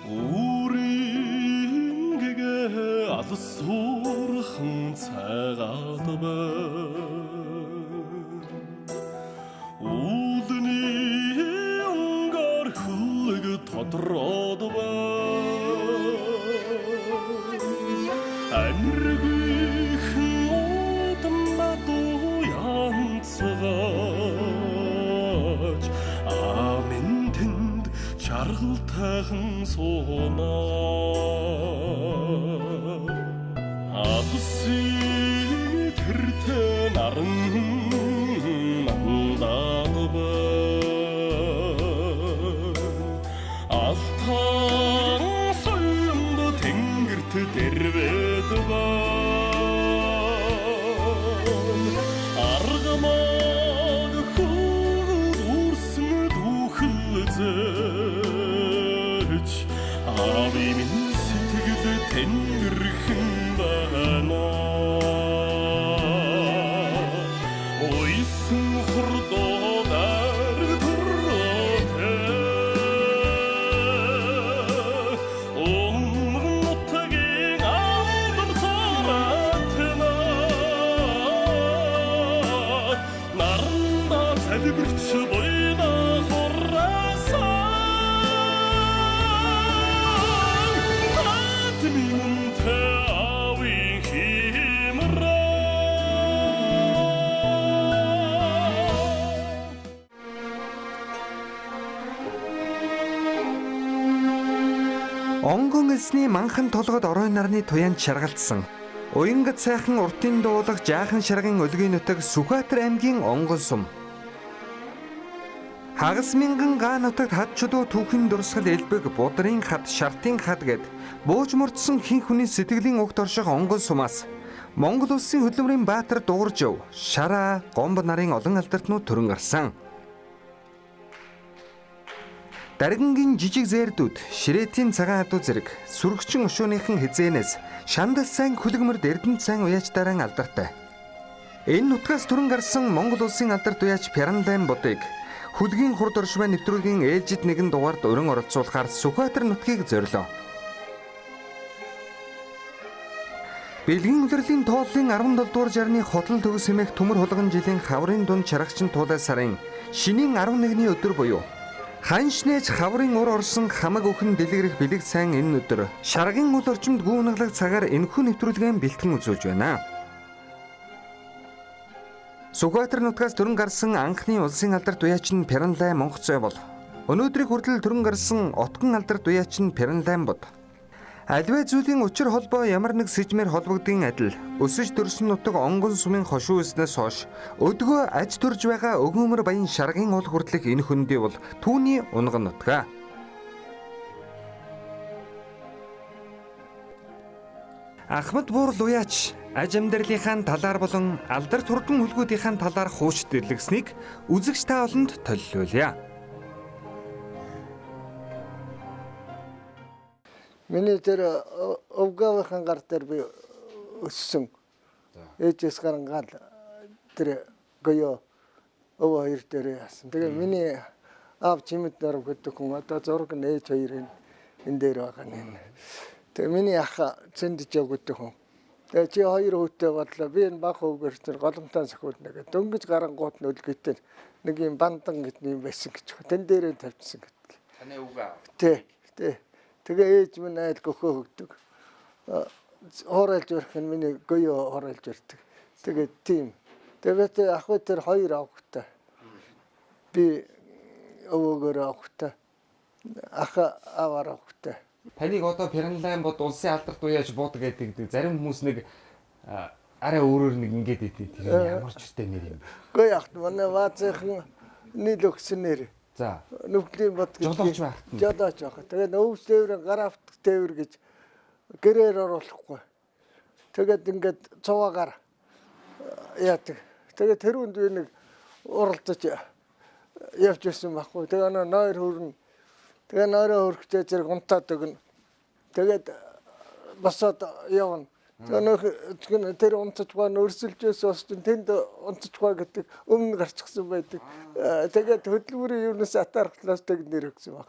우리에게 алсуурхан цагаад байна. Үүдний өнгөр хүлэг тодроод байна. Аниргүйхэн удам бадуу янцгаач амин тэнд чаргалтайхан суунаа. Алсын тэртээ наран мандаад байна. Алтан соёмд тэнгэрт дэрвэд байна. Аргамаг хүүд үрсэн дүүхэлзэж ави минь сэтгэл тэнгэрхэн байна. Ойсон хурдоор төрөөтэй өнгөнөтгийн амдан царатна. Наранда цалбирч буйна хурасан атминтэй авин химраа. Онгон эсний манхан толгод орой нарны туяанд шаргалцсан. Уянгад сайхан уртын дуулах жаахан шаргын өлгийн нутаг Сүхбаатар аймгийн Онгон сум. Хагас мянган га нутагт хад чулуу түүхийн дурсгал элбэг будрын хад шартын хад гэд бууж мурдсан хин хүний сэтгэлийн угт орших Онгон сумаас Монгол улсын хөдөлмөрийн баатар Дууржав, Шараа, Гомбо нарын олон алдартнууд төрөн гарсан. Даргангийн жижиг зээрдүүд, Ширэтийн цагаан хадуу зэрэг сүргчин өшөөныхөн хизээнээс шандал сайн хүлэгмэрд Эрдэнэт сайн уяачдааран алдартай. Энэ нутгаас төрөн гарсан Монгол улсын алдарт уяач Пяранлайн будыг хүлгийн хурд оршмаа нэвтрүүлгийн ээлжид нэгэн дугаард уран оролцуулахаар Сүхбаатар нутгийг зорилоо. Бэлгийн улирлын тооллын 17 дугаар жарны хотол төгс хэмээх төмөр хулган жилийн хаврын дунд чарагчин туулай сарын шинийн 11-ний өдөр буюу ханшнэж хаврын ур орсон хамаг өхөн дэлгэрэх бэлэг сайн энэ өдөр шаргын үл орчимд гүүнглэг цагаар энэхүү нэвтрүүлгэн бэлтгэн үзүүлж байна. Сүхбаатар нутгаас төрөн гарсан анхны улсын алдарт уяач нь Пяранлайн Монхцой бол өнөөдрийг хүртэл төрөн гарсан отгон алдарт уяач нь Пяранлайн буд. Аливаа зүйлийн учир холбоо ямар нэг сэжмээр холбогдгийн адил өсөж төрсөн нутаг Онгон сумын хошуу эснээс хойш өдгөө аж төрж байгаа өгөөмөр баян шаргын уул хүртэлх энэ хөндий бол түүний унган нутгаа. Ахмад буурал уяач аж амьдралынхаа талаар болон алдарт хурдан хөлгүүдийнхаа талаар хуучд дэлгэрсэнийг үзэгч та олонд төлөвлөе. Миний тэр өвгөөхийн гар дээр би өссөн. Ээжээс гарангаал тэр гоё өвөө хоёр дээр яасан. Тэгээ миний аав чимэд дөрөв гэдэг хүн одоо зураг нь ээж хоёрын энэ дээр байгаа нь. Тэгээ миний ах цэндж өгдөг хүн. Тэгээ чи хоёр хүүтэй бодлоо. Би энэ баг өвгөр тэр голомтоо сөхөд нэгэ. Дөнгөж гарангууд нь өлгөттэй нэг юм бандан гэдэг юм байсан гэж. Тэн дээрээ тавьчихсан гэдэг. Таны өвгөө. Тий. Тэгээ ээж минь айл гөхөө хөгдөг. Хооролж өрөх нь миний гоё хооролж өртөг. Тэгээ тийм. Тэгээд ах тэр хоёр авахтай. Би өвөөгөр авахтай. Ах аваар авахтай. Таныг одоо Пяранлайн бод улсын алдарт уяач бууд гэдэг зарим хүмүүс нэг арай өөрөөр нэг ингэж идэв. Тэр ямар ч үстэй нэр юм. Гоё ахт манай ваацхан нийл өгсөн нэр. За. Нүглийн бод гэж. Жолооч байх. Жолооч байх. Тэгээд өвс тээврийн гар авт тээвэр гэж гэрээр оруулахгүй. Тэгээд ингээд цуваагаар яадаг. Тэгээд тэрүүнд би нэг уралдаж явж ирсэн байхгүй. Тэгээ нойр хөрн. Тэгээ нойроо хөрөхтэй зэрэг унтаад өгнө. Тэгээд босоод явна. Тэгээд тэр унтаж байгаа өрсөлжөөс бас тэнд унтаж байгаа гэдэг өмнө гарчихсан байдаг. Тэгээд хөдөлмөрийн юунаас атаархлаас тэг нэр өгсөн баг.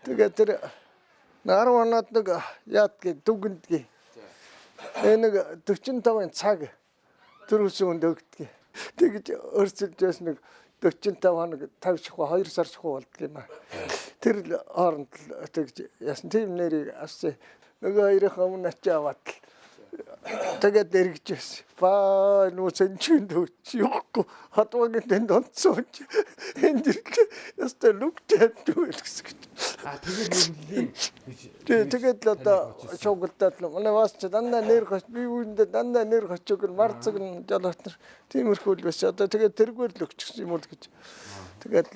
Тэгээд тэр 10 оноод нэг яадгийг дүгнэдгийг. Нэг 45-ын цаг дөрөвсөн өгдөг. Тэгж өрсөлж яс нэг 45 хоног 50 шахуу 2 сар шахуу болдг юм аа. Тэр хооронд тэгж ясан тийм нэрийг авсан. Нөгөө хоёрын өмнө ачаават. Тэгээд эргэжсэн. Ба нөө сэнчүнд өчөхгүй хатвагийн тэнд онцооч. Энд ястаа лүгтэд гэсэн. Тэгээд л одоо шоглдаад манай вас ч дандаа нэр гоч би үүндээ дандаа нэр гоцог марцаг нь жолоотнор тиймэрхүү л байсан. Одоо тэгээд тэргээр л өгчихсэн юм уу гэж. Тэгээд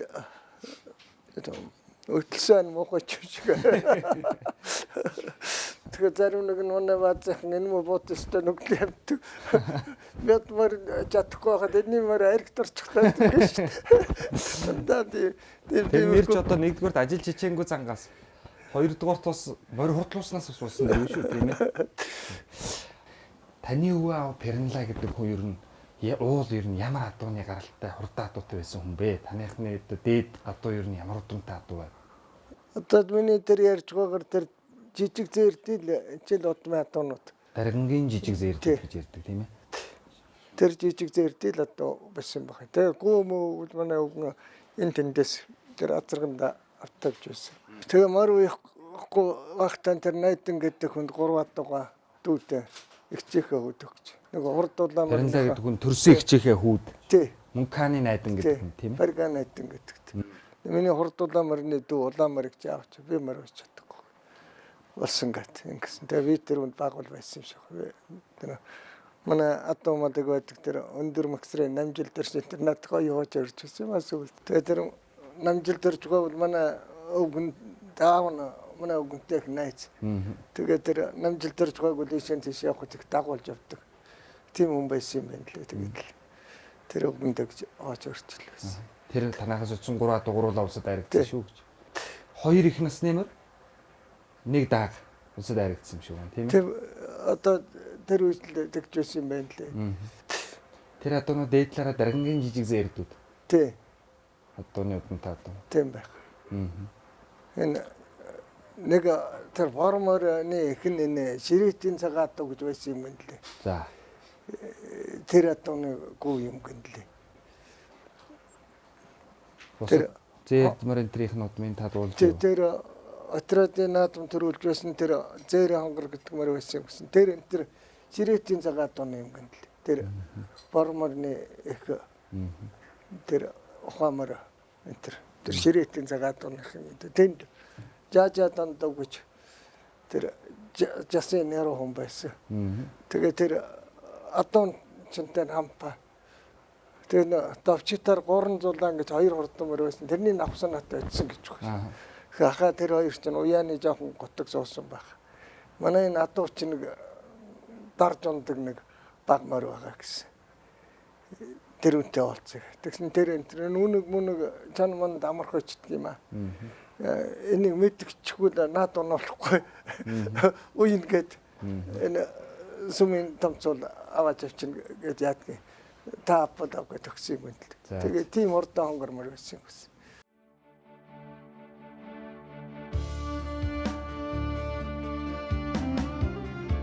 өтлсөн мохоч шиг. Тэгээд зарим нэг нь манай баазхан энэ мө ботстой нүглэмт. Мэд мөр чадахгүй хаад энэ мөр аригторчтой гэж. Дандаа тийм нэрч одоо нэгдүгээрт ажил чичээнгүү зангаас хоёрдугаарт бас морь хурдлууснаас болсон дэр шүү тийм ээ. Таны өвөө аав Пернла гэдэг хүн ер нь уул ер нь ямар адууны гаралтай хурдан адуутай байсан хүн бэ? Таныхны дээд адуу ер нь ямар удамтай адуу вэ? Одоо миний тэр ярьж байгаагаар тэр жижиг зээртэл хичээл удмын адуунууд. Даргангийн жижиг зээртэл гэж ярьдаг тийм ээ. Тэр жижиг зээртэл адуу байсан баг. Тэгээ гүмүү манай өвгөн энэ тэндээс тэр азарганда автавж байсан. Тэгээ мар уяхгүй багтан тэр найдан гэдэг хүнд 3 адууга дүүтэй ихчээхээ хүүд өгч. Нэг урд улаан Пернла гэдэг хүн төрсөн ихчээхээ хүүд. Тий. Мунканы найдан гэдэг хүн тийм ээ. Барган найдан гэдэгт. Миний хурд улаан марны дүү улаан марыг ч авч би мар өч чадахгүй. Болсон гэт ингэсэн. Тэгээ би тэр үнд багвал байсан юм шиг. Тэр манай адуу мадаг байдаг тэр өндөр магсрын намжил төрс тэр над гоё явж ирж байсан юм асуу. Тэгээ тэр намжил төрж байвал манай өвгөн даавна манай өвгөнтэй найз. Тэгээ тэр намжил төрж байвал ийшэн тийш явах гэж дагуулж явдаг. Тийм хүн байсан юм байна лээ. Тэгээд тэр өвгөндөө гэж оож өрчл байсан. Тэр танахаас утсан 3 адуу гуруулаа улсад аригдсан шүү гэж. Хоёр их насны мөр нэг дааг улсад аригдсан юм шиг байна тийм ээ. Тэр одоо тэр үйл тэгж байсан юм байна лээ. Тэр адуунууд дээдлаараа даргангийн жижиг зээрдүүд. Тий. Адууны удамтай адуу. Тийм байх. Энэ нэг тэр форморны ихэн энэ ширэтийн цагаат гэж байсан юм байна лээ. За. Тэр адууны гоо юм гэн лээ. Тэр зээдмэр энтрийнхнүүд минь тадуулж. Тэр отродын наадам төрүүлж байсан тэр зээр хонгор гэдэг мөр байсан гэсэн. Тэр энэ тэр ширэтийн цагаат адууны юм гэн лээ. Тэр форморны их тэр ухаамар энэ тэр ширэтийн цагаат адууны юм. Тэнд жаажадан догч тэр жасын нэро хүн байсан. Тэгээ тэр адуун чинтэн хампа. Тэгээ товчтар 300 гэж 2 хурдан мөр байсан. Тэрний авсан натаа очсон гэж байна. Хахаа тэр хоёр чинь уяаны жоохон гутаг суусан байх. Манай энэ адуу чинь нэг дарж ундаг нэг баг мөр байгаа гэсэн. Тэр үнтэй олцсон. Тэгсэн тэр нүнэг мүнэг чан манд амарх очдөг юм аа. Энийг мэдчихгүй наад оноохгүй. Уян гээд энэ сумын тамцол аваач авчин гэж яадгийг та апад авах төгсөн юм л. Тэгээ тийм урдаа хонгор мөр байсан юм гэсэн.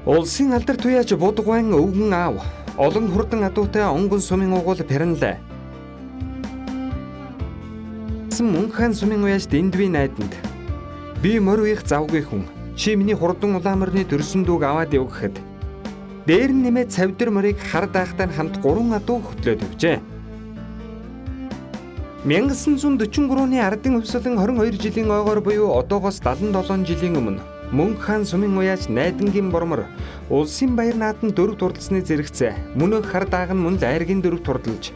Улсын алдар туяач Будгуайн өвгөн аав олон хурдан адуутай онгон сумын угуул Пернла. Мөн хаан сумын уяаж дэндвийн найданд би морь уях завгүй хүн чи миний хурдан улаан морины төрсөн дүүг аваад яв гэхэд дээр нь нэмээд цавдар морийг хар даахтай хамт 3 адуу хөтлөөд явжээ. 1943-ны ардын хувьсгалан 22 жилийн ойгоор буюу одоогоос 77 жилийн өмнө мөн хаан сумын уяаж найдангийн бормор улсын баяр нааданд дөрөв турдалсны зэрэгцээ мөнх хар дааг нь мөн л айргийн дөрөв турдалж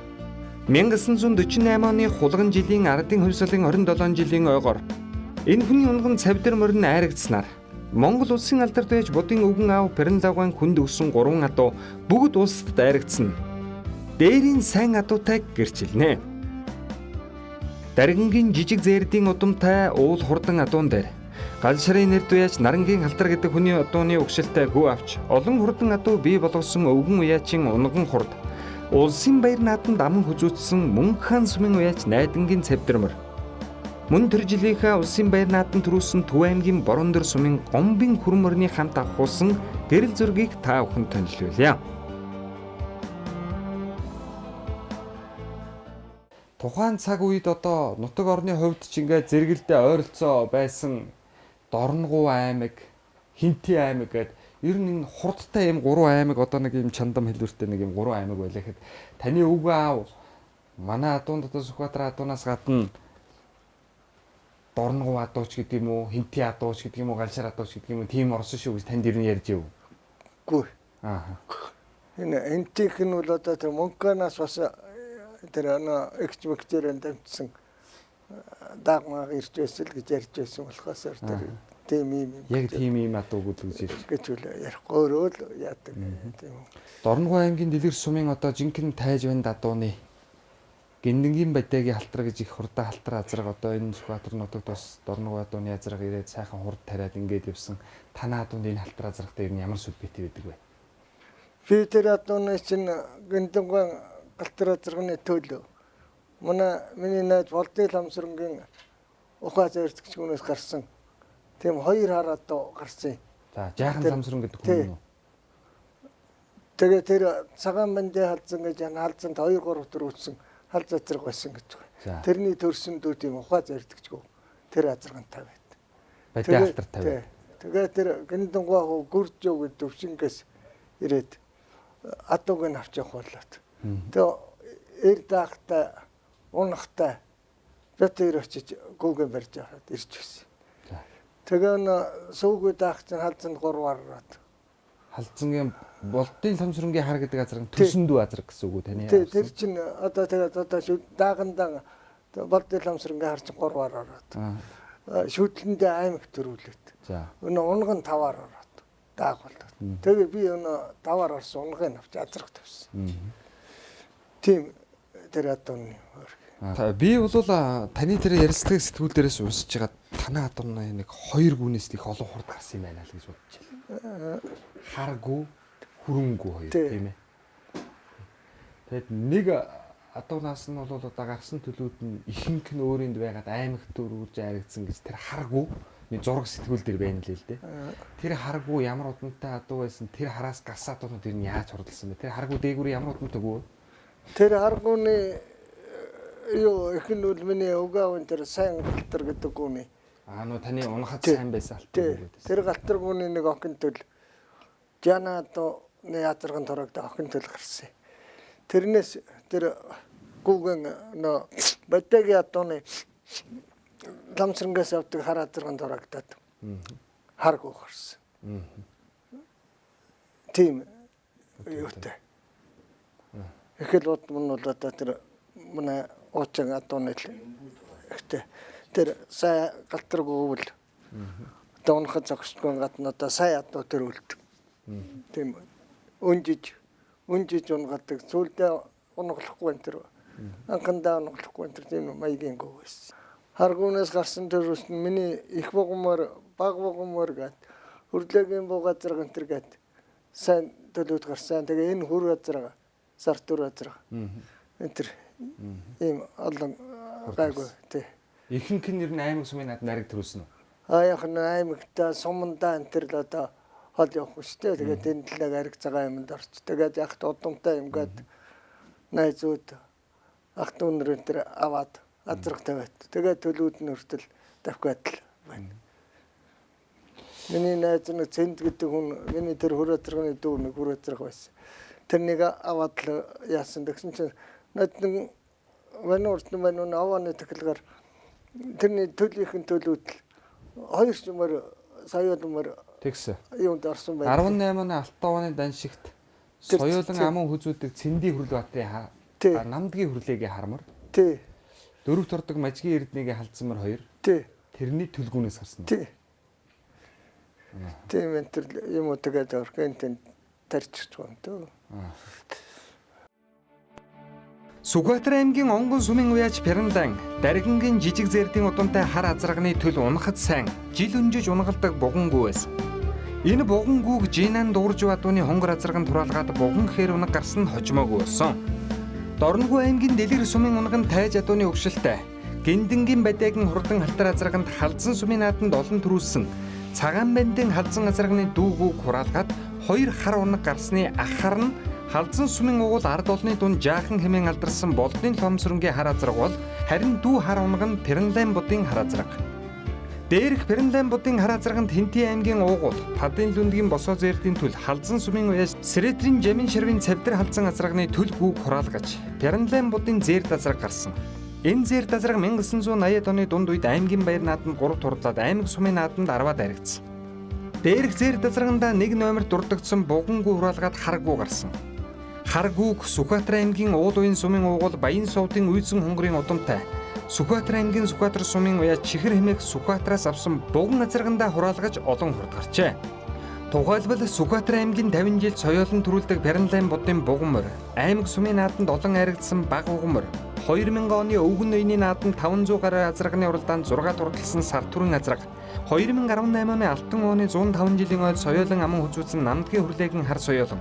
1948 оны хулган жилийн ардын хувьсгалын 27 жилийн ойгоор энэ хүний унган цавдар морин айрагдсанаар Монгол улсын алдар туяач Будын өвгөн аав Пернлагын хүнд өссөн 3 адуу бүгд улсад айрагдсан. Дээрийн сайн адуутайг гэрчилнэ. Даргангийн жижиг зээрдийн удамтай уул хурдан адуун дээр галшрын нэр туяач Нарангийн халтар гэдэг хүний адууны угшилтай гүү авч олон хурдан адуу бий болгосон өвгөн уяачин унган хурд улсын баяр нааданд аман хүзүүцсэн мөн хаан сумын уяач найдангийн цавдар мөр Мөн тэр жилийнхээ улсын баяр наадам төрүүлсэн Төв аймгийн Бороондор сумын Гомбын хүрэн мөрний хамт авахулсан гэрэл зургийг та бүхэнд танилцуулъя. Тухайн цаг үед одоо нутаг орны хувьд ч ингээд зэрэгэлдээ ойролцоо байсан Дорногов аймаг, Хинти аймаг гэдэг ер нь энэ хурдтай ийм 3 аймаг одоо нэг ийм чандам хэлбэртэй нэг ийм 3 аймаг байлаа гэхэд таны өвгөө аав манай адуунд одоо Сүхбаатар адуунаас гадна Дорногов адууч гэдэг юм уу, Хинти адууч гэдэг юм уу, Галшар адууч гэдэг юм уу, тийм орсон шүү гэж танд ер нь ярьж ив. Гүй. Аа. Энэ энтих нь бол одоо тэр Монканаас бас тэр экч мэгчээр дамжсан дагмаг ирж байсан л гэж ярьж байсан болохоос тэр тийм юм. Яг тийм юм адууг гэж ярьж. Гэж үл ярихгүй өөрөө л яадаг тийм үү. Дорногов аймгийн Дэлгэр сумын одоо жинхэнэ тайж банд адууны Гиндэнгийн бадагийн халтар гэж их хурдан халтар азраг одоо энэ Сүхбаатар нутагт бас Дорногов адууны азраг ирээд сайхан хурд тариад ингээд явсан. Танаа адуунд энэ халтар азрагтай ер нь ямар сүлбэтэй байдаг вэ? Би тэр адууны чинь Гиндэнгийн халтар азрагны төлөө. Миний найз Болдын Ламсрангийн ухаа зэрэгчгүүнээс гарсан. Тийм 2 хар адуу гарсан. За, жаахан Ламсран гэдэг хүн үү? Тэгээ тэр цагаан бандын халдсан гэж халдсанд 2 3 өдөр үтсэн. Хал зазраг байсан гэж байна. Тэрний төрсөндөө тийм ухаа зардагчгүй. Тэр азаргантай байт. Бадаа халтартай байт. Тэгээ тэр Гиндэнгаа гүрж өг төвшингээс ирээд адууг нь авч явах болоод. Тэгээ эр даахтай унахтай бэтэр очиж гүгэн барьж аваад ирж гисэн. Тэгээ н сүүгүүд даах чинь халдсанд 3 гараад. Халдсангийн Болдын Ламсрангийн хар гэдэг азраг төсөндөө азраг гэсэн үг үү таны? Тэр чинь одоо даагандаа Болдын Ламсрангийн хар чинь 3-аар ороод. Шүтлэндээ аймаг төрүүлээд. За. Өнөө унган 5-аар ороод дааг болоод. Тэгээ би өнөө 5-аар орсон унгыг авч азраг тавьсан. Тийм тэр адууны өөр. Би бол таны тэр ярилцлагын сэтгүүл дээрээс уншиж байгаа танаа адууны нэг 2 гүнээс их олон хурд гарсан юм байна л гэж бодож байна. Харгу, хөрөнгүү 2 тийм ээ. Тэгэд нэг адуунаас нь бол одоо гарсан төлөвүүд нь ихэнх нь өөрөнд байгаад аймагт төрүүлж харагдсан гэж тэр харгу нэг зураг сэтгүүл дээр байна л л дээ. Тэр харгу ямар удантай адуу байсан тэр хараас гарсан адуунууд ер нь яаж хурдалсан бэ? Тэр харгу дээгүүр ямар удантай гоо? Тэр харгууны юу их нь үл миний өвгөөв тэр сайн галтар гэдэг гүний. Нөө таны унахад сайн байсан алтар гэдэг. Тэр галтар гүний нэг охин төл Жанаадны язарган торогд охин төл гарсан. Тэрнээс тэр гүгэн бадагийн адууны Ламсрангаас авдаг хар язарган торогдод харгуу гарсан. Тийм юутай. Эхэл бод мөн бол одоо тэр манай уучин адууны ихтэй тэр сая галтаргуул доонход зогсдгүй гадна одоо сая адуу тэр үлд. Тийм өнжиж унгадаг зүйлдээ унаглахгүй энэ тэр анхандаа унаглахгүй энэ тийм маягийн гоо байсан. Харгуунаас гарсан төрөөс нь миний их богомор баг богомор гэд хөрлөгийн бууга зэрэг энэ тэр гэд сайн төлөвд гарсан. Тэгээ энэ хүр газар сартур газар энэ тэр ийм олон гайгүй тий. Ихэнх нь ер нь аймаг сумын над нариг төрүүлсэн үү? Яг нь аймагтаа сумандаа энэ тэр л одоо хол явах шүү дээ. Тэгээд энэ талаг ариг цагаан юмд орч. Тэгээд яг удамтай юм гээд найзууд ах トゥ өнөр энэ тэр аваад азрагтай байт. Тэгээд төлөвд нь хүртэл давхиад л байна. Миний найз нэг Цэнд гэдэг хүн миний тэр хөр азрагны дүү нэг хөр азраг байсан. Тэрнийг аваад л яасан гэсэн чинь над нэг ванууртны авааны тахилгаар тэрний төлөвийн төлөвд 2 юмар саяудмар тэгсэн. Юунд орсон байна. 18-ны Алтаваны даншигт соёолон аман хүзүүдэг Цэндийн Хүрлбаатарын намдгийн хүрлээгээ хармар. Тий. 4-т ордог Мажгийн Эрдэнэгийн халдсанмар 2. Тий. Тэрний төлгүүнээс гарсан. Тий. Тийм энэ төр юм уу тэгээд орхинтэн тарчиж байгаа юм дөө. Сүхбаатар аймгийн Онгон сумын уяач Пярандан Даргингийн жижиг зэрдийн удамтай хар азрагны төл унахад сайн жил өнжиж унгалдаг бугангүү байсан. Энэ бугангүүг Жинан дуурж бадууны хонгор азраган тураалгаад буган хээр унаг гарсан нь хожмоогүй болсон. Дорногов аймгийн Дэлгэр сумын унган тайж адууны өгшөлтэй Гиндэнгийн бадайгийн хурдан халтар азарганд халзан сумын нааданд олон төрүүлсэн цагаан бандын халзан азарганы дүүгүүг хураалгаад 2 хар унаг гарсны ах хар нь халзан сумын угуул ард олны дунд жаахан хэмээн алдарсан болдын ломсрынгийн хар азраг бол харин дүү хар унаг нь Пернлайн будын хар азраг. Дээрх Пернлайн будын хар азраганд Хинти аймгийн уугуул Падын лүндгийн босоо зээрдийн түл халзан сумын уяас Сэрэтрийн жамин ширвийн цавдар халзан азрагны түл гүүг хураалгаж Пернлайн будын зээрд азраг гарсан. Энэ зээрд азраг 1980-ад оны дунд үед аймгийн баяр нааданд 3 турлаад аймаг сумын нааданд 10-аад аригдсан. Дээрх зээрд азраганда 1 номер дурддагдсан буган гүү хураалгаад хар гүү гарсан. Хар гүүг Сүхбаатар аймгийн уул уян сумын уугуул Баян совдын үйзэн хонгорын удамтай Сүхбаатар аймгийн Сүхбаатар сумын уяа чихэр хэмээх Сүхбаатараас авсан буган азрагандаа хураалгаж олон хурд гарчээ. Тухайлбал Сүхбаатар аймгийн 50 жил соёолон төрүүлдэг Пернлайн будын буган морь, аймаг сумын нааданд олон аригдсан баг буган морь, 2000 оны өвгөн үений нааданд 500 гаруй азрагны уралдаанд 6 турталсан сар түрэн азраг, 2018 оны Алтан ууны 105 жилийн ойл соёолон аман хүзүүцэн намдгийн хүрлээгийн хар соёолон,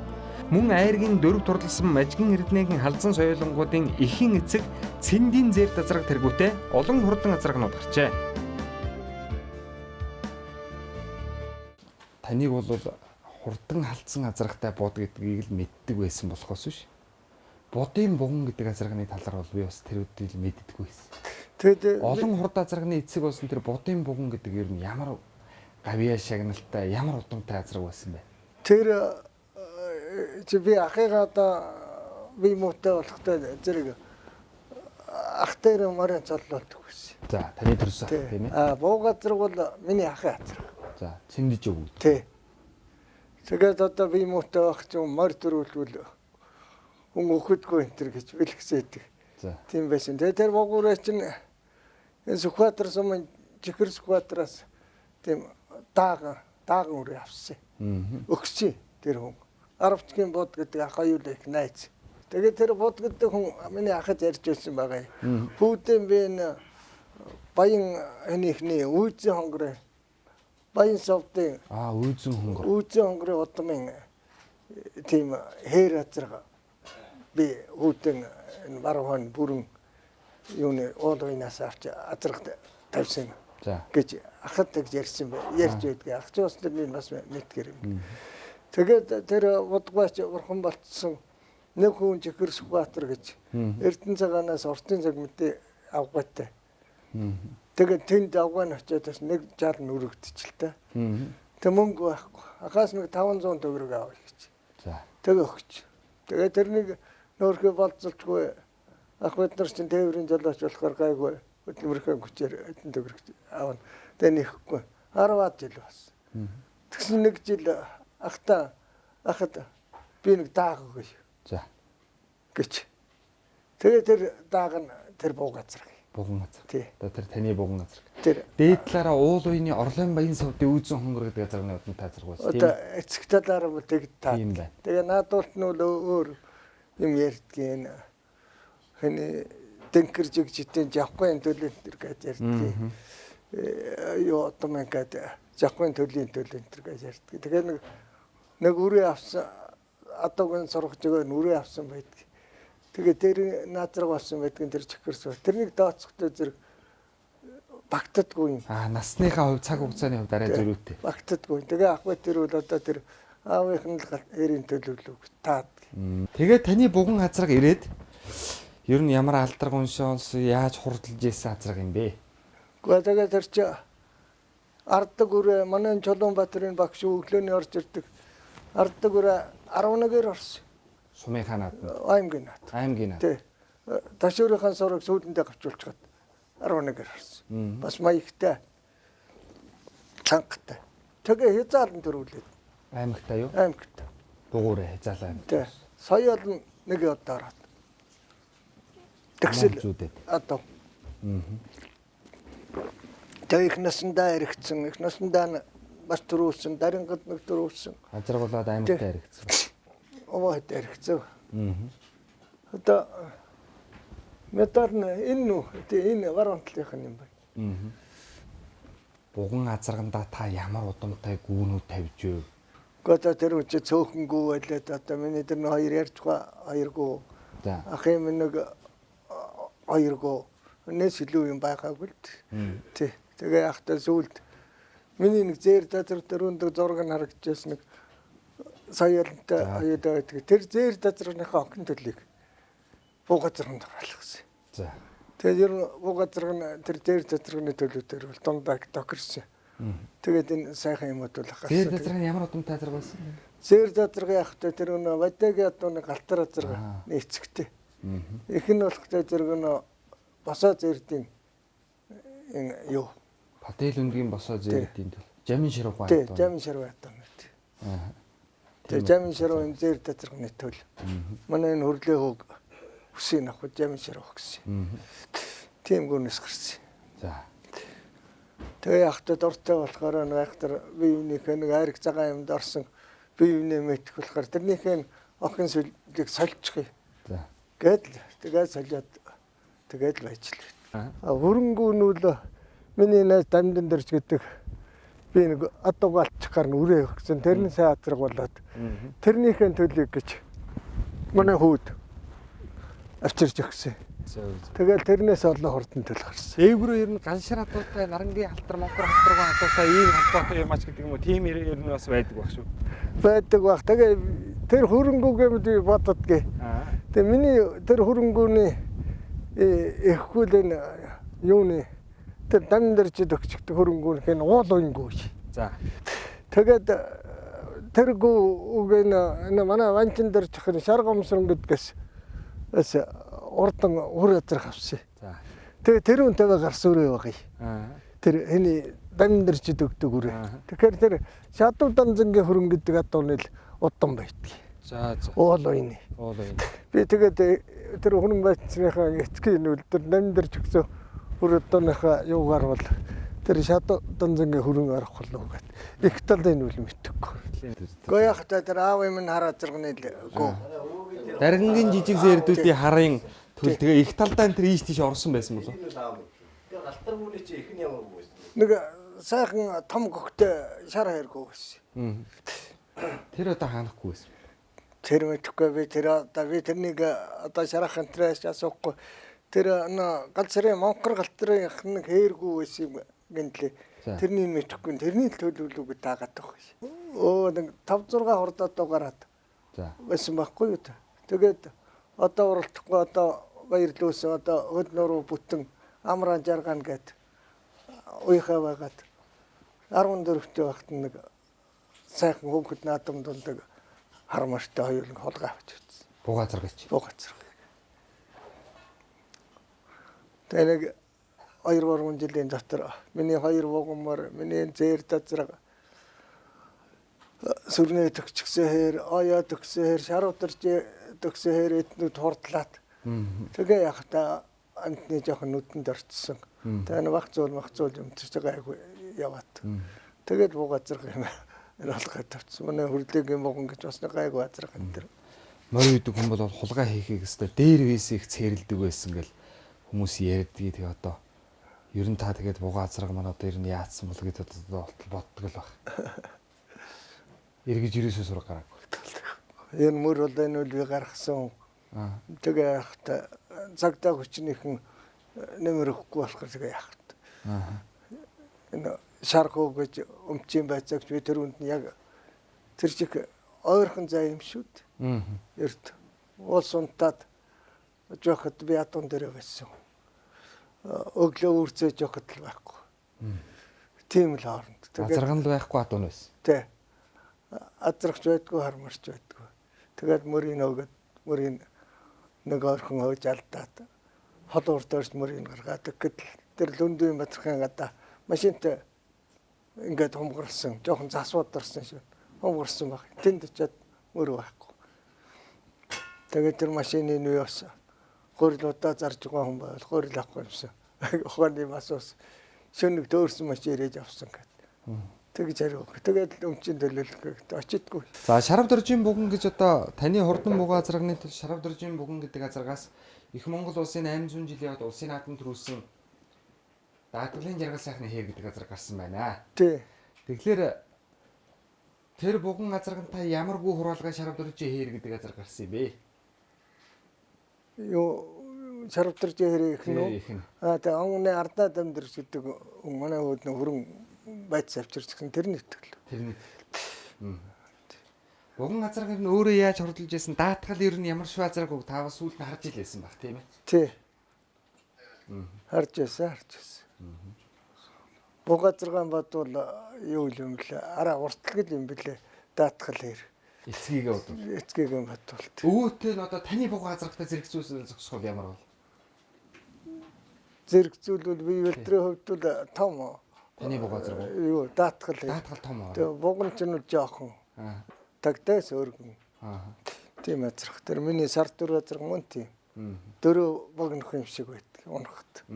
мөн айргийн 4 турталсан мажигын эрдэнэгийн халзан соёолонгуудын эхийн эцэг Цэндийн зээрд азраг тэргүүтээ олон хурдан азрагнууд гарчээ. Таныг бол хурдан халдсан азрагтай бод гэдгийг л мэддэг байсан болохоос биш. Бодын буган гэдэг азрагны талаар бол би бас тэр үдийг мэддэггүй байсан. Тэгээд Олон хурд азрагны эцэг болсон тэр бодын буган гэдэг ер нь ямар гавьяа шагналтай, ямар удамтай азраг байсан бэ? тэр би ахыгаа одоо би муутай болохтой зэрэг ах дээр морин цоллолдог байсан. За, таны төрсөн ах тийм ээ. Бууг азраг бол миний ахын азраг. За, цэндэж өгөө. Тий. Тэгээд одоо би муутай байх ч юм морь төрүүлвэл хүн өгөхгүй энэ төр гэж бэлгсээдэг. За. Тийм байсан. Тэгээд тэр буугаараа чинь энэ Сүхбаатар сумын чихэр Сүхбаатараас тийм дааган үрээ авсан. Өгсөн тэр хүн. Аравчгийн бод гэдэг ах аюул их найз. Тэгээд тэр бод гэдэг хүн миний ахад ярьж байсан байгаа юм. Хүүдэн би энэ Баян энийхний үйзэн хонгороо Баян совдын үйзэн хонгор. Үйзэн хонгорын удмын тийм хээр азраг би хүүдэн энэ баруун бүрэн юуны оолойнаас авч азрагт тавьсан. За. Гэж ахад гэж ярьсан бай. Ярьж байдгийг ах чуус дээр бас мэдгэр юм. Тэгээд тэр удгаач урхан болцсон нэг хүн чихэр Сүхбаатар гэж Эрдэнэ цагаанаас ортын цаг мэдээ авгаатай. Тэгээд тэнд авгаан очиод бас 160 өргөдчихлээ. Тэг мөнгө байхгүй. Ахаас нэг 500 төгрөг авъя гэж. За. Тэгээ өгч. Тэгээд тэрнийг нөөрхөө болцолчгүй ах бид нар чинь тээврийн жолооч болохоор гайгүй хөдөлмөрхөө хүчээр хэдэн төгрөг аавна. Тэгээ нэхгүй 10-аад жил бас. Тэгсэн нэг жил ахад би нэг дааг өгье. За. Гэж. Тэгээ тэр дааг нь тэр бууг азраг. Буган азраг. Тий. Тэр таны буган азраг. Тэр дээд талаараа уул уйны Орлон Баян совдын үйзэн хонгор гэдэг азрагны удамтай азраг байсан. одоо эцэг талаараа бол тэгт таа. Тийм байна. Тэгээ наадуулт нь өөр юм ярьдгийн хэний дэнкэр жигжитэн жавхын төлөв төр гэж ярьдгийг. Юу одоо мэн гэдэг жавхын төлөв төр гэж ярьдгийг. Тэгээ нэг үрээ авсан одоогийн сургаж өгөө нүрээ авсан байдаг. Тэгээ тэр наазраг болсон байдгийн тэр чихэрс. Тэрнийг дооцохдоо зэрэг багтдаггүй юм. Насныхаа хувь цаг хугацааны хувьд арай зөрүүтэй. Багтдаггүй. Тэгээ ах бай тэр бол одоо тэр аавынх нь л эрийн төлөвлөг таад. Тэгээ таны буган азраг ирээд ер нь ямар алдарга уншаалс яаж хурдлж ийсэн азраг юм бэ? Гэхдээ тэгээ тэр чи Арддаг үрээ манай Чулуунбаатарын багш өглөөний орж ирдэг. Арддаг үрээ 11-ээр орсон. Сумынхаа нааданд. Аймгийн наад. Аймгийн наад. Тий. Ташуурынхаа сураг сүүдэндээ гавчуулчихад 11-ээр орсон. Бас маягтай. Цангтай. Тэгээ хязаалан төрүүлээд. Аймагтай юу? Аймагтай. Дугуурэ хязаалаа аймаг. Тий. Соёл нь нэг удаа ороод. Тэгсэл одоо. Тэгээ их насандаа эргэцэн, их насандаа бас төрүүлсэн, дарингад нэг төрүүлсэн. Азраг болоод аймагтай эргэцэн. Овоод эргэцэн. Одоо метр энэ варантлынх юм байна. Буган азраганда та ямар удамтай гүүнүүд тавьж өв? Гэхдээ тэр үчи цөөхөнгүү байлаад одоо миний тэр хоёр ярьж байгаа хоёргоо. За. Ахын нэг хоёргоо. Өнөөс илүү юм байгаагүй л тий. Тэгээ ахтаа сүлд миний нэг зээр газар дээр өндөр зураг нь харагдчихсан нэг саялантай аюудаа байдаг. Тэр зээр газрынхаа охин төлөйг буу газранд оруулсан. За. Тэгээд ер нь буу газар нь тэр зээр газрын төлөв дээр бол дундаа тохирсон. Тэгээд энэ сайхан юмуд бол гарсан. Зээр газрын ямар удамтай газар байсан? Зээр газрын ахтай тэр өнөө Вадагийн одооны галтар газар эцэгтэй. Их нь болохтой зэрэг өнөө босоо зээрдийн энэ юу Падэл үндгийн босоо зээрдийн төл. Жамин шируу баа. тий, жамин шируу ятаа мэт. Тэгээ жамин шируу энэ зээр газрын төл. Манай энэ хөрлөө хөг хүсийн авах жамин шируу гэсэн. Тийм гүнэс гарсан. За. Тэгээ ахтай дуртай болохоор нэг ахтар биеийнхээ нэг айраг цагаан юмд орсон биеийнээ мэдэх болохоор тэрнийхээ охин сүлийг сольчих. За. Тэгээд солиод тэгээд л байж л. Хөрөнгүүнүүл миний найз дамдын дэрч гэдэг би нэг адуугаалчихаар нүрээ өгсөн. Тэрний сайн азраг болоод тэрнийхээ төлөв гэж манай хүүд авчирч өгсөн. Тэгэл тэрнээс олон хурдан төл гарсан. Ээгүүрөө ер нь ганшир хатуутай нарангийн халтар монгор халтаргаа хатуутай ийм холбоотой юм ач гэдэг юм уу? Тийм ер нь бас байдаг баг шүү. Байдаг баг. Тэгээ тэр хөрөнгүүгээ би бододгүй. Тэгээ миний тэр хөрөнгүүний эхгүүл энэ юуны тэр дамдэрчд өгчдөг хөрөнгүүнх нь уул уйнгүй. За. Тэгээд тэр гүг энэ манай ванчин дээр чихэн шаргамсран гэдгээс урдан үр азрах авсан. За. Тэгээ тэр үнтэйгээ гарсан өрөө байгаа. Тэр хэний дамдэрчд өгдөг өрөө. Тэгэхээр тэр шатуу данзангийн хөрөнгө гэдэг адууны л удам байдаг. За. Уул уйны. Уул уйн. Би тэгээд тэр хөрөнгө байцныхаа эцгийн нүүл тэр дамдэрч өгсөн үр адууныхаа юугаар бол тэр шатуу данзангийн хөрөнгө арах болов гэд. Их талын нүүл мэдхгүй. Гэхдээ яг та тэр аав юм хараад зэрэгний л гоо. Даргангийн жижиг зээрдүүдийн харын төл тэгээ их талдаа энэ ийш тийш орсон байсан болов. Тэр алтар мөний чи их нь ямар үг байсан? Нэг сайхан том гогтой шар хайргүй байсан. Тэр одоо хаанахгүй байсан. Тэр мэдхгүй би тэрнийг одоо шарах энтрээс асуухгүй. Тэр галзрын монхор галтрын нэг хайргүй байсан юм гэнтлээ. Тэрний мэдхгүй. Тэрний л төлөвлөгөө даагаад байгаа юм. Нэг 5 6 хурдаад гараад. За. Байсан байхгүй юу та. Тэгээд одоо уралдахгүй одоо баярлуулсан одоо хөднөрөө бүтэн амраа жаргана гэд уйхаа байгаад 14-т багт нэг сайхан хөнгөд наадам дундаг хармаштай хоёуланг холгаа авч үзсэн. Бугаа зэрэгч. Бугаа зэрэг. Тэгээд 2-3 жилийн дотор миний 2 вогомор миний зээр дазраг сүрнээ төгчсөн хэр аяа төгсөн хэр шаруударч төгсөн хэр эднүүд хурдлаад тэгээ яг та амтны жоохон нүдэнд орцсон. Тэгээ баг зуул юмтж байгаа айгу яваад. Тэгээд бууга зэрэг юм олгоод тавьсан. Манай хөрлөгийн могон гэж бас нэг айгу азраг энэ төр. Морь үйдэг хүн бол хулгай хийхийг өстой дээр вээс их цэрлдэг байсан гэл хүмүүс ярьдгийг тэгээ одоо ер нь та тэгээд бууга азраг манай одоо ер нь яатсан бол гэдээ одоо боддог л баг. Эргэж ирээсээ сураг гараагүй. Энэ мөр бол энэ үл би гаргасан. Тэгээ яхад цагтаа хүчнийхэн нэмэр өгөхгүй болохоор тэгээ яхад. Энэ шархуу гэж өмчийн байцаагч би тэр үнд нь яг тэр чиг ойрхон зай юм шүү дээ. Эрт уус унтаад жоохот би атон дээр байсан. Өглөө үрцээ жоохот л байхгүй. Тийм л хооронд. Азарган л байхгүй атон байсан. Тэ. Азрагч байдгүй хармарч байдгүй. Тэгээд мөрийн өгöd мөрийн нэг орхон хөөж алдаад хол урдаарч мөрийн гаргаад гэхэд тэр лүндийн батрахын гадаа машинтай ингээд хумгарсан жоохон засваад орсон шүү. Хумгарсан баг. Тэнд очиад мөр байхгүй. Тэгээд тэр машины нөөс гурилуудаа зарж байгаа хүн байвал гурил авахгүй юмсан. Ухааны масуус шөнөг дөөрсөн машин ирээж авсан гэдэг. Тэгж хариу. Тэгээд өмчийн төлөвлөгөөд очидгүй. За шарав дөржийн бүгэн гэж одоо таны хурдан буга азрагны шарав дөржийн бүгэн гэдэг азрагаас их Монгол улсын 800 жилийн явд улсын наадам төрүүлсэн даатгалын жаргал сайхны хэр гэдэг азраг гарсан байна. Тий. Тэгэхээр тэр бүгэн азрагнтай ямаргүй хураалгай шарав дөржийн хэр гэдэг азраг гарсан юм бэ? Юу шарвтарч хэрэг их Тий, нөө. их нь. Тэгээ онгоны ардаад амьдрч гэдэг манай хүүд нөө хөрөн байц авчирч гэсэн тэр нэтгэл. Тэрний. Буган азраг ер нь өөрөө яаж хурдлж байсан даатгал ер нь ямар шив азраг үг таваас сүүлд нь харж илээсэн баг тийм ээ. Тий. Харж байсан. Бугазргаан бодвол юу юм блэ? Араа уртгал юм блэ? Даатгал хэр. Эцгийгээ бодвол. Эцгийг юм бодвол. Өвөөтэй нь одоо таны буган азрагтай зэрэгцүүлсэн зогсоход ямар бол? Зэрэгцүүлвэл би вэлтрийн хувьд бол том. Таны буган азраг. Юу даатгал. Даатгал том аа. Тэгээ буган ч нь жоохон. Тагтаас өргөн. Тийм азрах. Тэр миний сар 4 азрах мөн тийм. 4 богинох юм шиг байдаг унахт.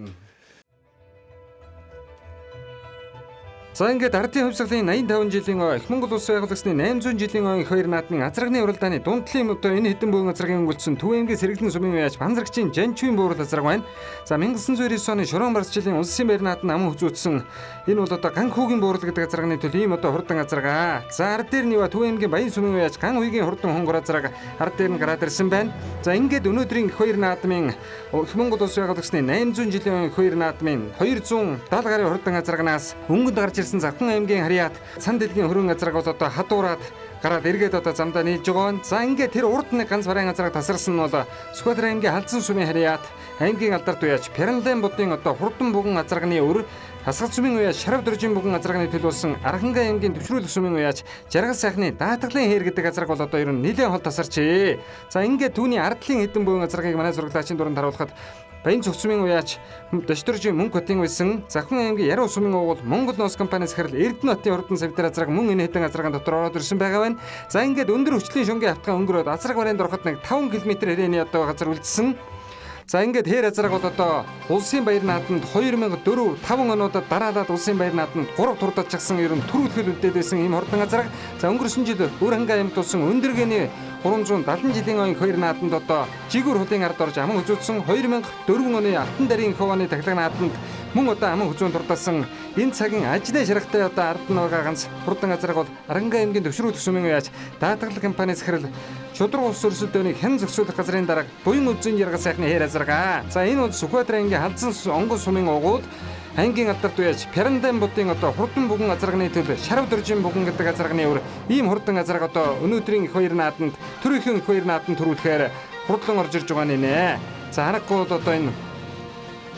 За ингээд ардын хувьсгалын 85 жилийн их Монгол улс байгуулагдсны 800 жилийн ойн хоёр наадмын азрагны уралдааны дундтлын одоо энэ хэдэн бүхэн азрагын өнгөлцсөн Түвэнгийн сэргэлэн сумын яаж Банзрагчийн Жанчвийн буурал азраг байна. За 1909 оны Шорон барсчлалын улсын байр наадам аман хүзүүцсэн энэ бол одоо Ган хүүгийн буурал гэдэг азрагны төлөв ийм одоо хурдан азраг аа. За ард дээр нь Түвэнгийн баян сумын яаж Ган хүүгийн хурдан хонгор азраг ард дээр нь гараад ирсэн байна. За ингээд өнөөдрийн их хоёр наадмын их Монгол улс байгуулагдсны 800 жилийн ойн хоёр наадмын 270 гаруй хурдан азрагнаас өнгөнд гарч Завхан аймгийн Харьяат цан дэлгийн хөрөн азраг бол одоо хадуураад гараад эргээд одоо замдаа нийлж байгаа. За ингээд тэр урд нэг ганц барайн азраг тасарсан нь бол Сүхбаатар аймгийн Халзан сумын Харьяат аймгийн алдарт уяач Пяранлайн будын одоо хурдан буган азрагны өр Хасгал сумын уяач Шарав дөржин буган азрагны төлөөлсөн Архангай аймгийн төвшрүүлэх сумын уяач Жаргал сайхны даатгалын хээр гэдэг азраг бол одоо ер нь нэлээд хол тасарчээ. За ингээд түүний ардлын хэдэн буган азрагийг манай зураглаачийн дунд харуулхад Баян цогцмын уяач Дашторжийн мөнгө хотын байсан Завхан аймгийн Яруу сумын уугуул Монгол Ноос компаниас хэрэл Эрдэнэ хотын хурдан савтар азраг мөн энэ хэдэн азрагын дотор ороод ирсэн байгаа байна. За ингээд өндөр хүчлийн шөнгийн автгаа өнгөрөөд азраг барайнд ороход нэг 5 км хүрээний одоо газар үлдсэн. За ингээд хээр азраг бол одоо улсын баяр наадамд 2004 5 онуудад дараалаад улсын баяр наадамд 3 турдад чагсан ер нь төрүүлхэл үлдээд байсан ийм хурдан азраг. За өнгөрсөн жил Өрхангай аймагт болсон өндөргөний 370 жилийн ойн хоёр наадамд одоо жигүүр хулын ард орж аман үзүүлсэн 2004 оны Алтан дарийн их хувааны тахилга наадамд мөн одоо аман хүзүүн турдасан энэ цагийн ажлын шаргатай одоо ард нь байгаа ганц хурдан азраг бол Арангай аймгийн төвшрүүлэх сумын уяач даатгал компаниас хэрэл Шудраг улс өрсөлдөөнийг хэн зөксүүлэх газрын дарга буян үзэн Жаргал сайхны хээр азраг аа. За энэ бол Сүхбаатар аймгийн Халзан онгон сумын уугуул аймгийн алдарт уяач Пяранлайн будын одоо хурдан буган азрагны төлөв Шарав дөржин буган гэдэг азрагны өр ийм хурдан азраг одоо өнөөдрийн их хоёр наадамд төрөхийн их хоёр наадамд төрүүлэхээр хурдан орж ирж байгаа нэ. За харахгүй бол одоо энэ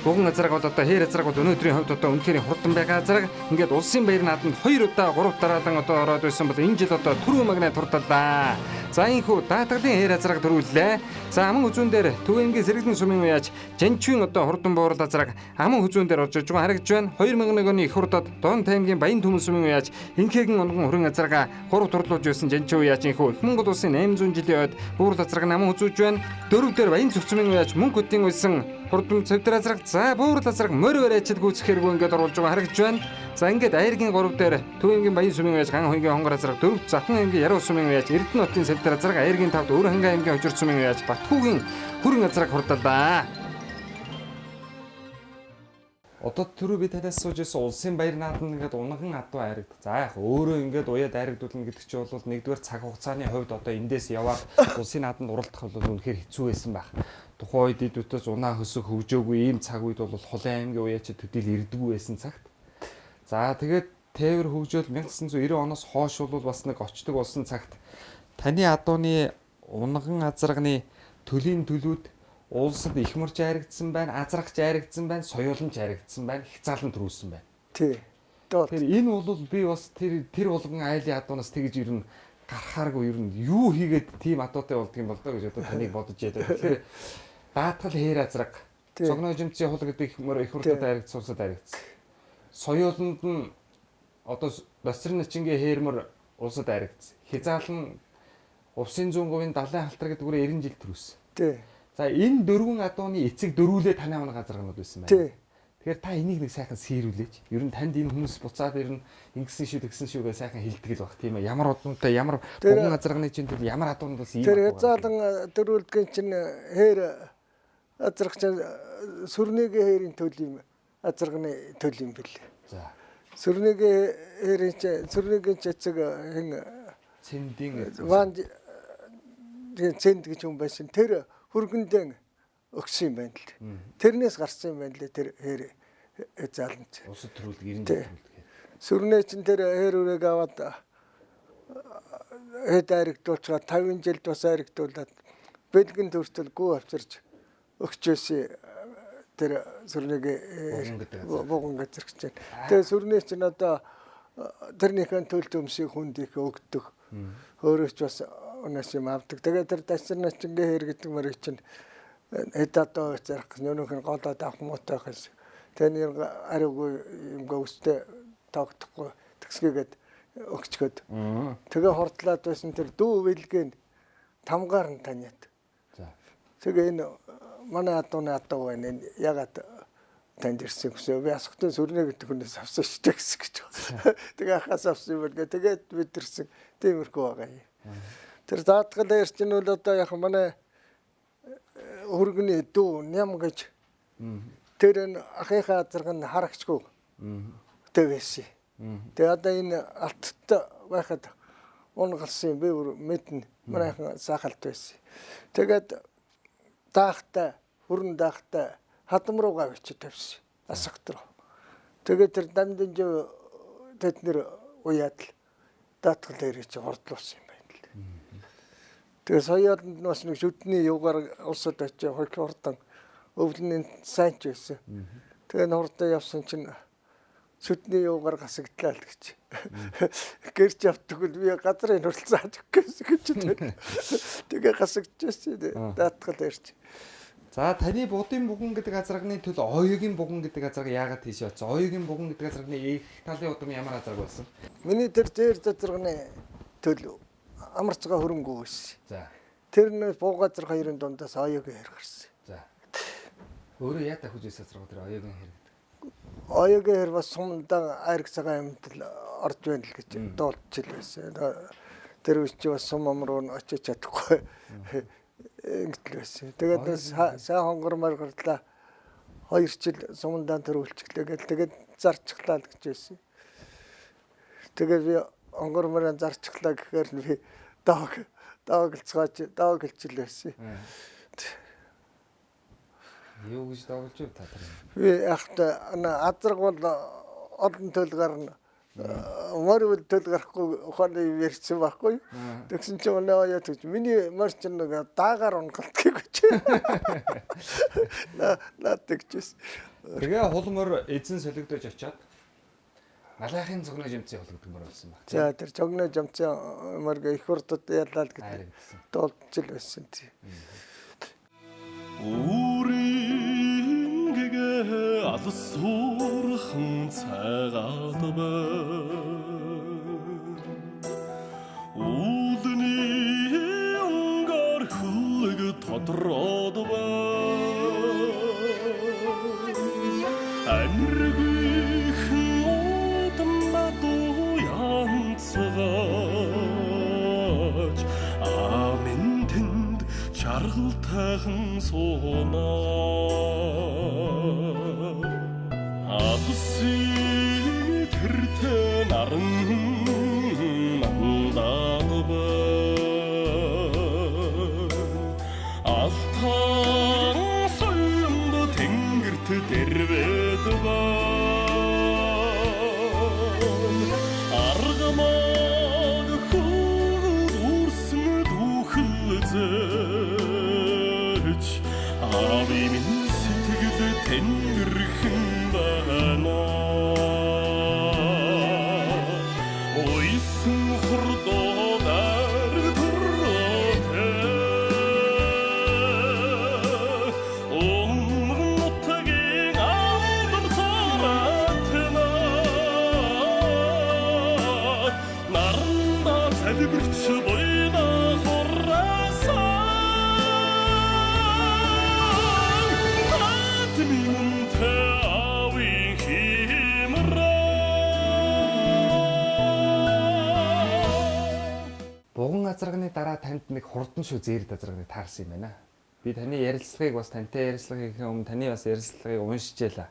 буган азраг бол одоо хээр азраг бол өнөөдрийн хувьд одоо үнэхээр хурдан байгаа азраг. Ингээд улсын баяр наадамд 2 удаа 3 дараалан одоо ороод байсан бол энэ жил одоо түрүү магнат хурдаллаа. За энэхүү даатгалын хээр азраг төрүүллээ. За аман хүзүүн дээр Түвэнгийн сэргэлэн сумын уяач Жанчвийн одоо хурдан буурал азраг аман хүзүүн дээр орж иж байгаа харагдж байна. 2001 оны их хурдад Дон таймгийн Баян түмэн сумын уяач Инхэгэн онгон хөрөн азрага 3 турлуулж байсан Жанчвийн уяач энэхүү их Монгол улсын 800 жилийн ойд буурал азраг аман хүзүүж байна. 4 дээр Баян цогцмын уяач Мөнх хотын уйсан хурдан цэвтэр азраг за буурал азраг морь барайчд гүйцэхэргүй ингээд оруулж байгаа харагдж байна. За ингээд Аяргийн 3 дээр Түвэнгийн Баян сумын уяач Ган хойгийн хонгор азраг 4 Завхан аймгийн Яруу сумын уяач Эрдэнэ хотын цэвтэр азраг Аяргийн 5-д Өрхангай аймгийн Хожирт сумын уяач Батхүүгийн хөрөн азраг хурдаллаа. Одоо түрүү би танаас сууж ирсэн улсын баяр наадам ингээд унган адуу айрагдах. За яг өөрөө ингээд уяад айрагдуулна гэдэг чинь бол нэгдүгээр цаг хугацааны хувьд одоо эндээс яваад улсын наадамд уралдах бол үнэхээр хэцүү байсан байх. Тухайн үед идүүтээс унаа хөсөх хөгжөөгүй ийм цаг үед бол Холын аймгийн уяачид төдийл ирдэггүй байсан цагт. За тэгээд тээвэр хөгжөөл 1990 оноос хойш бол бас нэг очдог болсон цагт таны адууны унган азрагны төлийн төлүүд улсад их мөрж айрагдсан байна, азрагч айрагдсан байна, соёолонч айрагдсан байна, хязаалан төрүүлсэн байна. Тий. Тэгэхээр энэ бол би бас тэр болгон айлын адуунаас тэгж ер нь гарахааргүй ер нь юу хийгээд тийм адуутай болдго юм бол доо гэж одоо таныг бодож ядаа. Тэгэхээр даатгал хээр азраг, цогноо жимцийн хул гэдэг их хурдад айрагдсан улсад айрагдсан. Соёолонд нь одоо Босрын начингийн хээрмөр улсад айрагдсан. Хязаалан Увсын зүүн говийн далайн халтар гэдэг үрээ 90 жил төрүүлсэн. Тий. За энэ дөрвөн адууны эцэг дөрвөлээ танай амны газаргнууд байсан байна. Тий. Тэгэхээр та энийг нэг сайхан сэрүүлээч. Ер нь танд энэ хүмүүс буцаад ер нь ингэсэн шүү тэгсэн шүүгээ сайхан хилдэг л баг тийм ээ. Ямар удамтай ямар буган газаргны чинь ямар адуунд бас ийм. Тэр хязаалан дөрвөлдгэн чинь хээр азрагч сүрнэгийн хээрийн төл юм. Азрагны төл юм бэл. За. Сүрнэгийн хээрийн сүрнэгийн эцэг хэн цэндийн ван цэнд гэж юм байсан. Тэр хөргөндөө өгсөн юм байна л. Тэрнээс гарсан юм байна лээ тэр хэр заланч. Улсад төрүүлдэг 90 Тий. төрүүлдэг. Сүрнээ чин тэр хэр үрэг аваад хэд аригдуулчаад 50 жилд бас аригдуулаад бэлгэн төртөлгүй авчирч өгчөөсэй тэр сүрнээг буган гэж зэрэгч. Тэгээ сүрнээ чин одоо тэрнийхэн төлт өмсийг хүнд их өгдөг. Өөрөө ч бас өнөөс юм авдаг. Тэгээ тэр дасарнаас чинь хэр гэдэг мөр чинь хэд одоо зэрэг нөнөх нь голоод авах муутай гэсэн. Тэний ариугүй юм гөстэй тогтохгүй тэгсгээд өгчгöd. Тэгээ хордлаад байсан тэр дүү бэлгэн тамгаар нь таниад. За. Тэгээ энэ манай адууны адуу байна. Ягаад танд ирсэн гэсэн. Би асахтын сүрнэ гэдэг хүнээс авсан шүү дээ гэсэн гэж. Тэгээ хас авсан юм байна. Тэгээд бид ирсэн тиймэрхүү байгаа юм. Тэр даатгал ярьж нь бол одоо яг манай хөргөний дүү ням гэж тэр энэ ахыхаа зарга нь харагчгүй тэвэсэн. Тэгээ одоо энэ алттай байхад унгалсан би мэднэ. Манайхан сахалт байсан. Тэгээд даахтай хүрэн даахтай хадам руугаа очиж тавьсан. Асагт руу. Тэгээд тэр дамдын жив тэд нэр уяад л даатгал ирэж хордлуулсан юм байна л. Тэгээ соёолд нь бас нэг шүдний юугаар улсад очиж хурдан өвлөний сайн ч байсан. Тэгээ нурдаа явсан чинь шүдний юугаар гасагдлаа л гэж. Гэрч явдаг л би газрын хурцаа гэж тэгээ гасагдчихсэн. Даатгал ирж. За таны будын буган гэдэг азрагны төлөө оёгийн буган гэдэг азраг яагаад тийш явцсан? Оёгийн буган гэдэг азрагны их талын удам ямар азраг байсан? Миний тэр зэр азрагны төлөө амарцгаа хөрөнгөө байсан. За. Тэр нэг буу газар хоёрын дундаас оёгийн хэр гарсан. За. Өөрөө яатаа хүзээс азраг тэр оёгийн хэр гэдэг. Оёгийн хэр бас сумдаа айраг цагаан амьтал орж байна л гэж дуулчил байсан. Тэр үс чи бас сум амруу нь очиж чадахгүй. Ингэл байсан. Тэгээд сайн хонгормоор гарлаа. 2 жил сумдаа тэр үлчглээ. Тэгээд зарчихлаа л гэж байсан. Тэгээд би хонгормоор зарчихлаа гэхээр би дааглцгааж байсан. Юу гэж дагуулж байв та тэр? Би яхта азраг бол олон төл гарна. Мөрөв төл гарахгүй ухааны ярьсан байхгүй. Тэгсэн чинь өнөө яа гэж миний марч нэг даагаар унгалдаг гэж. Наад тэгчээс. Тэгээ хулмөр эзэн солигдож очиад малайхын цогноо жимцээ болгодог мөр болсон баг. За тэр цогноо жимцээ мөргө их хурдад ялаад гэдэг дуулжил байсан тий. 우린 그게 알수록은 차가다 봐 우드니 응걸 흘리고 터들어도 봐 안르기 흥오던 나도 양차가지 아멘 된 жаргалтайхан суунаа апси тэртэ наран мандагба алтан соёмд тэнгэрт дэрвэдба аргамаг хүүд үрсэн дүүхэлзээ 아비 민 сэтгэл тэнгэрхэн байна ойсон хурдонаар төрөтэ омнотгийн амдам царатна наранда залбирч бойна хорраса Буган азрагны дараа танд нэг хурдан шүү зээрд азрагны таарсан юм байна. Би таны ярилцлагыг бас тантай ярилцлагын өмнө таны бас ярилцлагыг уншижээ л.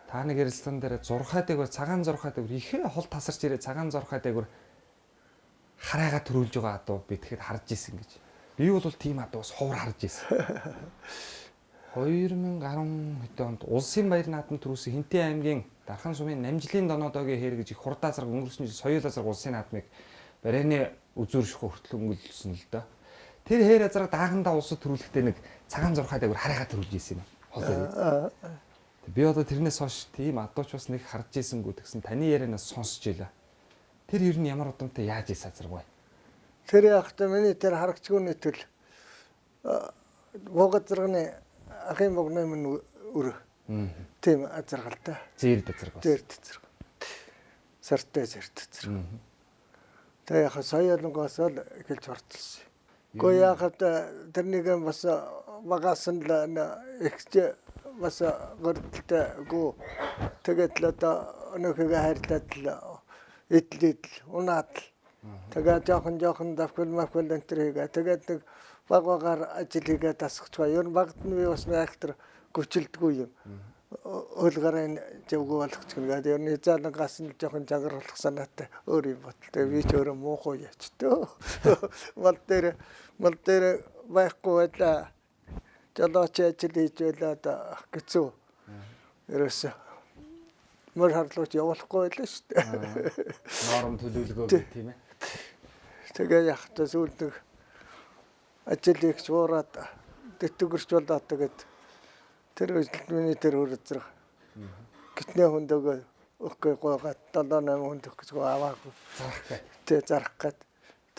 Та нэг ярилцлаган дээр зурхай дээгүүр цагаан зурхай дээгүүр ихээ хол тасарч ирээ цагаан зурхай дээгүүр хараагаа төрүүлж байгаа адуу би тэгэхэд харж исэн гэж. Би бол тийм ад бас ховор харж ирсэн. 2010 онд Улсын баяр наадам төрүүлсэн Хинтээ аймгийн Дархан сумын Намжлын Донодогийн хэр гэж их хурдаа зэрэг өнгөрсөн соёл азраг улсын наадмыг барайны үзүүршихөө хүртэл өнгөлсөн л доо. Тэр хэр азраг даагандаа улсад төрүүлэхдээ нэг цагаан зурхаад агуур хараагаа төрүүлж ирсэн юм. Хол. Би одоо тэрнээс хойш тийм адууч бас нэг харж ийсэнгүү тэгсэн таны ярианаас сонсч илаа. Тэр ер нь ямар удамтай яаж ийс азраг вэ? Тэр яхта миний тэр харагчгүй төл вогоцргны ахын могны минь өр. Тийм азаргалтай. Зээрд азраг бас. Зээрд азраг. Сартай зээрд азраг. Тэ яха соёлонгоос л эхэлж хортолсон. Гэхдээ яхад тэрнийг бас багасан л ихч бас гордолтой гоо тэгээд л одоо өнөөхөө хайрлаад л идэл унаад тэгээд жоохон давхил махвал энтэр хийгээ тэгээд нэг багаар ажил хийгээ тасчихгаа ер нь багт нь би бас нэг актер гүчилдэггүй юм ойлгараа зөвгөө болгоч гэдэг ер нь заалангаас нь жоохон жагаруулах санаатай өөр юм бодол тэгээд би ч өөрөө муухай яач төө мал дээр байхгүй байлаа жолооч ажил хийж байлаа да гэцүү ерөөсөө мөр харлууч явуулахгүй байлаа шүү дээ. Норм төлөвлөгөө тийм ээ. Тэгээ яхад сүүлд ажил их суураад тэтгэрч болоод тэгээд тэр өжилт миний тэр хөрөцрөх гитнээ хөндөгөө өгөхгүй гойгаад 7-8 хүнд өгч аваагүй. Тэ зарах гээд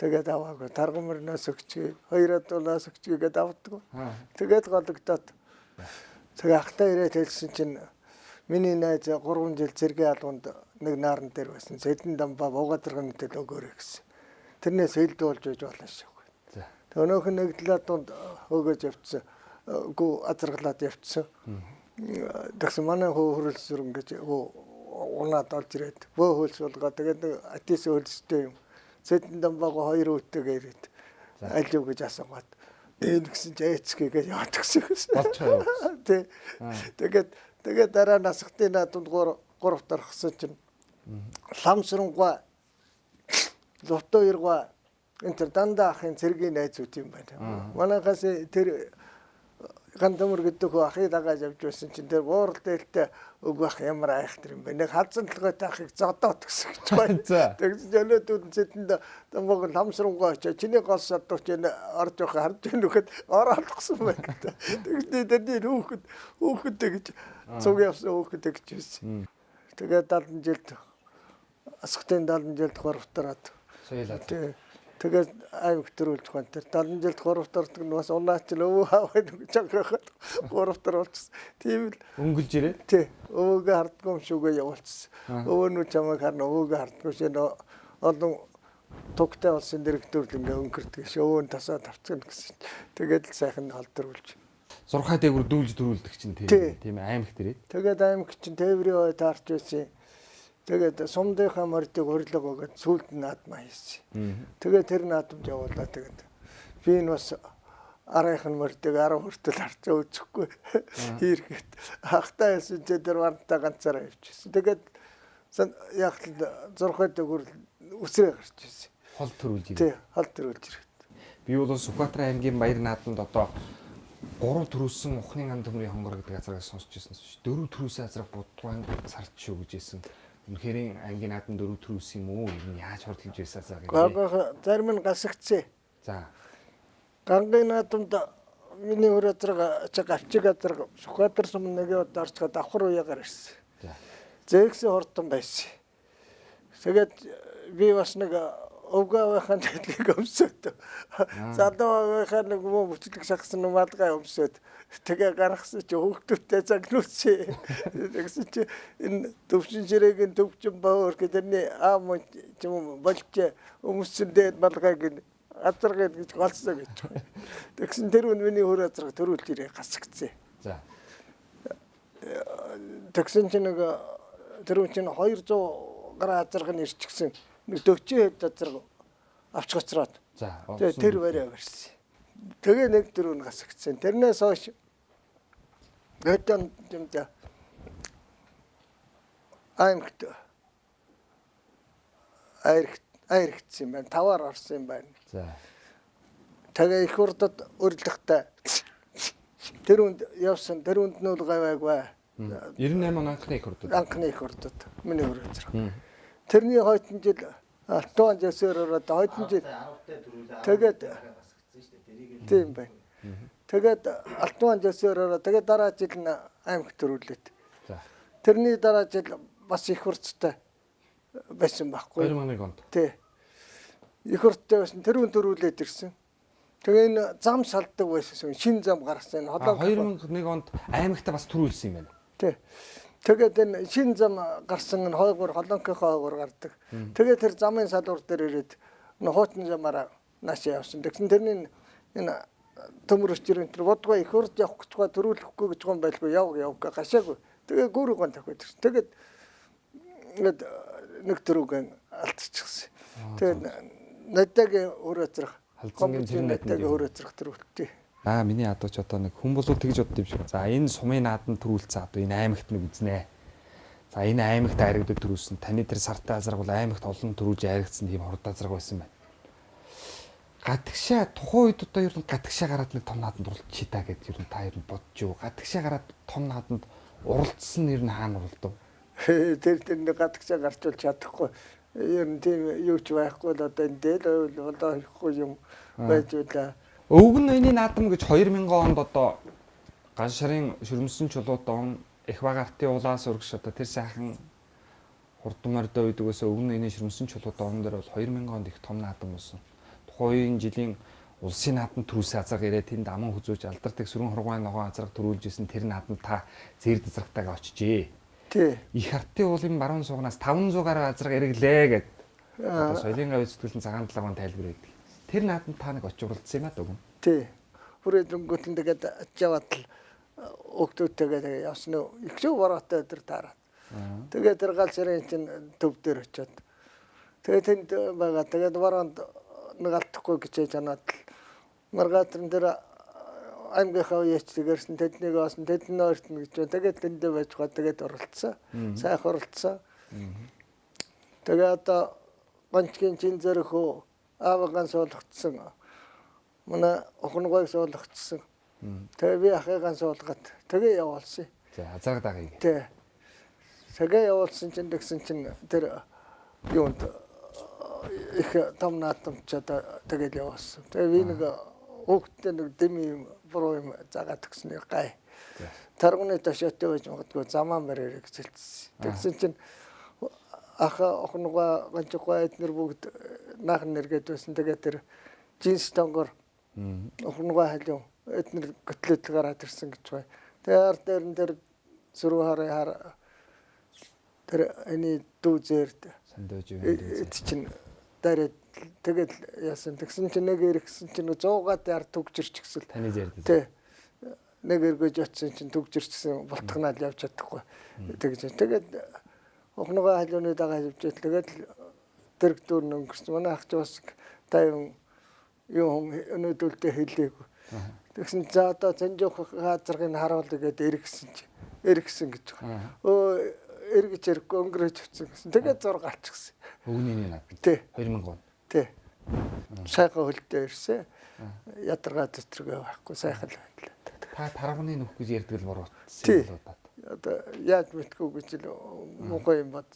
тэгээд аваагүй. Тарган мөрнөөс өгч, хоёроо дулаас өгч гээд авдаг. Тэгээд гологдоод тэгээ ахтаа ирээд хэлсэн чинь миний найз 3 жил зэргийн алганд нэг наарн дээр байсан. Сэдэн дамбаа буугадрын төлөө өгөөрэй гэсэн. Тэрнээс хэлдүүлж байж болно шүү. Тэгээ өнөөх нь нэг талаад өгөөж явцсан. Гүү азаргалаад явцсан. Тэгсэн манай хөрөлс зүрэн гэж унаад олж ирээд бөө хөлс болгоо тэгээд атис хөлстэй юм. Сэдэн дамбаагаа 2 өтөг ирээд аль юу гэж асуугаад энэ гэсэн чи эцгээгээ яваад гисэн. Болчихоо. Тэгээд дараа насхтын наадамд 3 тархсан чинь ламсрангуй лото иргуй энэ тэр дандаа ахын цэргийн найзууд юм байна. Манайхаас тэр гандамөр гэдэг ахыг дагааж явж байсан чинь тэр уурал дээлтэй өгөх ямар айхтар юм бэ. Нэг халзан толгойтой ахыг зодоод гэсэн гэж байна. Тэгсэн жолоодууд зэтэнд дамбаг ламсрангуй очоо чиний гол садууч энэ орж явах харж өгөхөд ороолгосон байна. Тэгсэн тэдний хүүхэд гэж цуг явсан хүүхэд гэж байсан. Тэгээд 70 жилд асхтын 70 жилд 3 тараад соёлоо. Тэгээд аймаг төрүүлж байна. Тэр 70 жилд 3 тардаг нь бас унаач л өвөө аваад гэж хахад 3 тар болчихсон. Тийм л өнгөлж ирээ. Тий. Өвөөгөө хардггүй юм шүүгээ явуулчихсан. Өвөө нь чамайг харна өвөөгөө хардггүй шин олон тугтай болсон директорд ингээ өнгөрдөг ш. Өвөө нь тасаад авчихна гэсэн. Тэгээд л сайхан холдруулж. Зурхай дээгүр дүүлж дөрүүлдэг чинь тийм аймаг дээр. Тэгээд аймаг чинь тээврийн ой таарч байсан. Тэгээд сумдынхаа мордыг урилга өгөөд сүлд наадмаа хийсэн. Тэгээд тэр наадамд явуулаа тэгээд би энэ бас арайхан мордыг 10 хүртэл харж үзэхгүй хийргээд хахтаа яасан ч тэр вантаа ганцаараа явчихсан. Тэгээд яг л зурхайд өгөр үсрээ гарч ирсэн. Хол төрүүлж ирээ. Тий, хол төрүүлж ирээд. Би бол Сүхбаатар аймгийн баяр наадамд одоо 3 төрүүлсэн ухны ан төмрийн хонгор гэдэг азрагаас сонсч ирсэн шүү. 4 төрүүлсэн азраг будгаан сард шүү гэж хэлсэн. Үнэхээр ангийн наадам 4 төрүүлсэн юм уу? Яаж хурдлж байсан заа гэх. Зарим нь гасагцээ. За. Гангийн наадамд миний өөр азраг авчиг азраг Сүхбаатар сум нэг удаа орцгоод давхар уяагаар ирсэн. За. Зээгсэн хурдан байсан. Тэгээд би бас нэг өвгөөхийн төлөг өмсөд. Залуугийн нэг муу бүчлэг шахсан малгай өмсөд. Тэгээ гаргасан чи хүүхдүүдтэй загнуучээ. Тэгсэн чи энэ төвшин ширээгийн төвчин боор гэдэрний аам юм болж өмсөн дээд малгайг азаргад гэж голцсон гэж. Тэгсэн тэр үн миний хөр азарга төрүүлж ирээ гасагцээ. За. Тэгсэн чи нэг тэр үн чинь 200 гаруй азарга нь ирчихсэн. Нэг 40 хэд азарга авч гоцроод. За. Тэгээ тэр барай барьсан. Тэгээ нэг дөрөв гасагцсан. Тэрнээс хойш гэтэн юмда аймагт айргцсан байна. Таваар орсон юм байна. За. Тэгээ их урдад өрлөхтэй тэр үнд явсан. Тэр үнд нь бол гавайгүй. 98 он анхны их хурдад. Анхны их урдад миний өөр зэрэг. Тэрний хойдон жил Алтан Жосоор ороод хойдон жил тэгээд тийм байна. Тэгээд Алтан Жосоор ороод тэгээд дараа жил нь аймагт төрүүлээд. За. Тэрний дараа жил бас их хурцтай байсан байхгүй. 2001 онд. Тий. Их хурцтай байсан. Тэр үн төрүүлээд ирсэн. Тэгээ энэ зам салдаг байсан. Шин зам гарсан. 2001 онд аймагта бас төрүүлсэн юм байна. Тий. Тэгээд энэ шин зам гарсан нь хойгоор холонкийнхоо хойгоор гардаг. Тэгээд тэр замын салуур дээр ирээд хуутан замаараа наашаа явсан. Тэгсэн тэрний энэ төмөр өчрөн тэр бодгоо их хурд явах гэж байгаа төрүүлэхгүй гэж байгаа юм байлгүй яв гашаагүй. Тэгээ гүүргэн тавьж ирсэн. Тэгээд нэг төрүүгэн алдчихсан. Тэгээд надтай өрөөцрөх Халзангийн тэр надтай өрөөцрөх төрүүлтий. Миний адууч одоо нэг хүн болов тэгж бодд юм шиг. За энэ сумын нааданд төрүүлсэн адуу энэ аймагт нэг үзнэ. За энэ аймагт айрагдад төрүүлсэн. Таны тэр сартай азраг бол аймагт олон төрүүлж айрагдсан тийм хурд азраг байсан байна. Гатгшаа тухайн үед одоо ер нь гатгшаа гараад нэг том нааданд уралдчихъя та гэдээ ер нь та ер нь бодож юу? Гатгшаа гараад том нааданд уралдсан нь ер нь хаана уралдав? Тэр нэг гатгшаа гарчулж чадахгүй. Ер нь тийм юу ч байхгүй л одоо энэ дээр одоо ихгүй юм байж үлээ. Өвгөн ноёны наадам гэж 2000 онд одоо Ганшарын шүрмсэн чулууд он их багартын улаас өргөш одоо тэр сайхан хурдан мордоо үйдгөөс өвгөн ноёны шүрмсэн чулууд он дээр бол 2000 онд их том наадам болсон. Тухайн жилийн улсын наадам төрүүлсэн азраг ирээд тэнд аман хүзүүж алдардаг сүрэн хургуй ногоон азраг төрүүлжсэн тэр наадам та зэрд азрагтайгаа очижээ. Тий. Их артын уулын баруун суугнаас 500 гаруй азраг ирэглээ гэд. Одоо соёлын гавь зүтгэлэн цагаан талаагийн тайлбар өгдөг. Тэр наадам та нэг очиж уралдсан юм аа дөгөн. Тий. Хүрээд өнгөтэн тэгээд ачаавал өгтөөтэйгээ явсан уу? Их шүү бороотой өдөр таараад. Тэгээд тэр гал сарын чинь төв дээр очиод. Тэгээд тэнд байгаа. Тэгээд бороонд нэг алдахгүй гэж чанаад маргаатрын дээр аймгийнхаа үеч тэгэрсэн тэднийгоосон тэдний ойртно гэж. Тэгээд тэндээ байж гоо тэгээд оролцсон. Сайхан оролцсон. Тэгээд одоо ганчгийн чин зөрөхөө аавгаан суулгацсан. Манай охингойг суулгацсан. Тэгээ би ахыгаа суулгаад тэгээ явуулсан. За азараг дагыг. Тий. Тэгээ явуулсан чинь тэгсэн чинь тэр юунд их том наатамч одоо тэгээд явуулсан. Тэгээ би нэг хүүхдтэй нэг дэми буруу юм загаад өгсөн гай. Таргуны ташаатай байж магадгүй замаа мэрээр гэж хэлсэн. Тэгсэн чинь аха охингоо ганчгүй эднэр бүгд наахан нэргээд байсан. Тэгээ тэр джинс тонгор охингоо халиу эднэр готлоод гараад ирсэн гэж бай. Тэгээ ард дээр нь тэр сүрүү хараа тэр энэ дүүзэрд сандаж юу чинь дараад тэгэл яасан. Тэгсэн чинь нэг иргсэн чинь 100-аад ард түгжирч гисэл. Таны зэрдээ. Тий. Нэг эргэж очсон чинь түгжирчсэн болтгонаад явж чадахгүй. Тэгж. Тэгээд охингоо халиуны дагаа хөвчээд тэгээд дэрэг дүүр өнгөрсөн. Манай ах ч бас тайван юу өнөөдөлдөө хэлээгүй. Тэгсэн за одоо Занжуух газрыг харуулъя гэдээ эргэсэн гэж байгаа. Эргэж ирэхгүй өнгөрөөж өгсөн гэсэн. Тэгээд зур галчихсан. Өвгөний наадам. Тий. 2000 он. Тий. Сайхан хөлдөө ирсэн. Ядаргаа төтрөгөө байхгүй сайхан л байна. Та тарганы нүх гэж ярьдаг л буруутсан Тий. юм болоо. Одоо яаж мэдгүй гэж л муухай юм бод.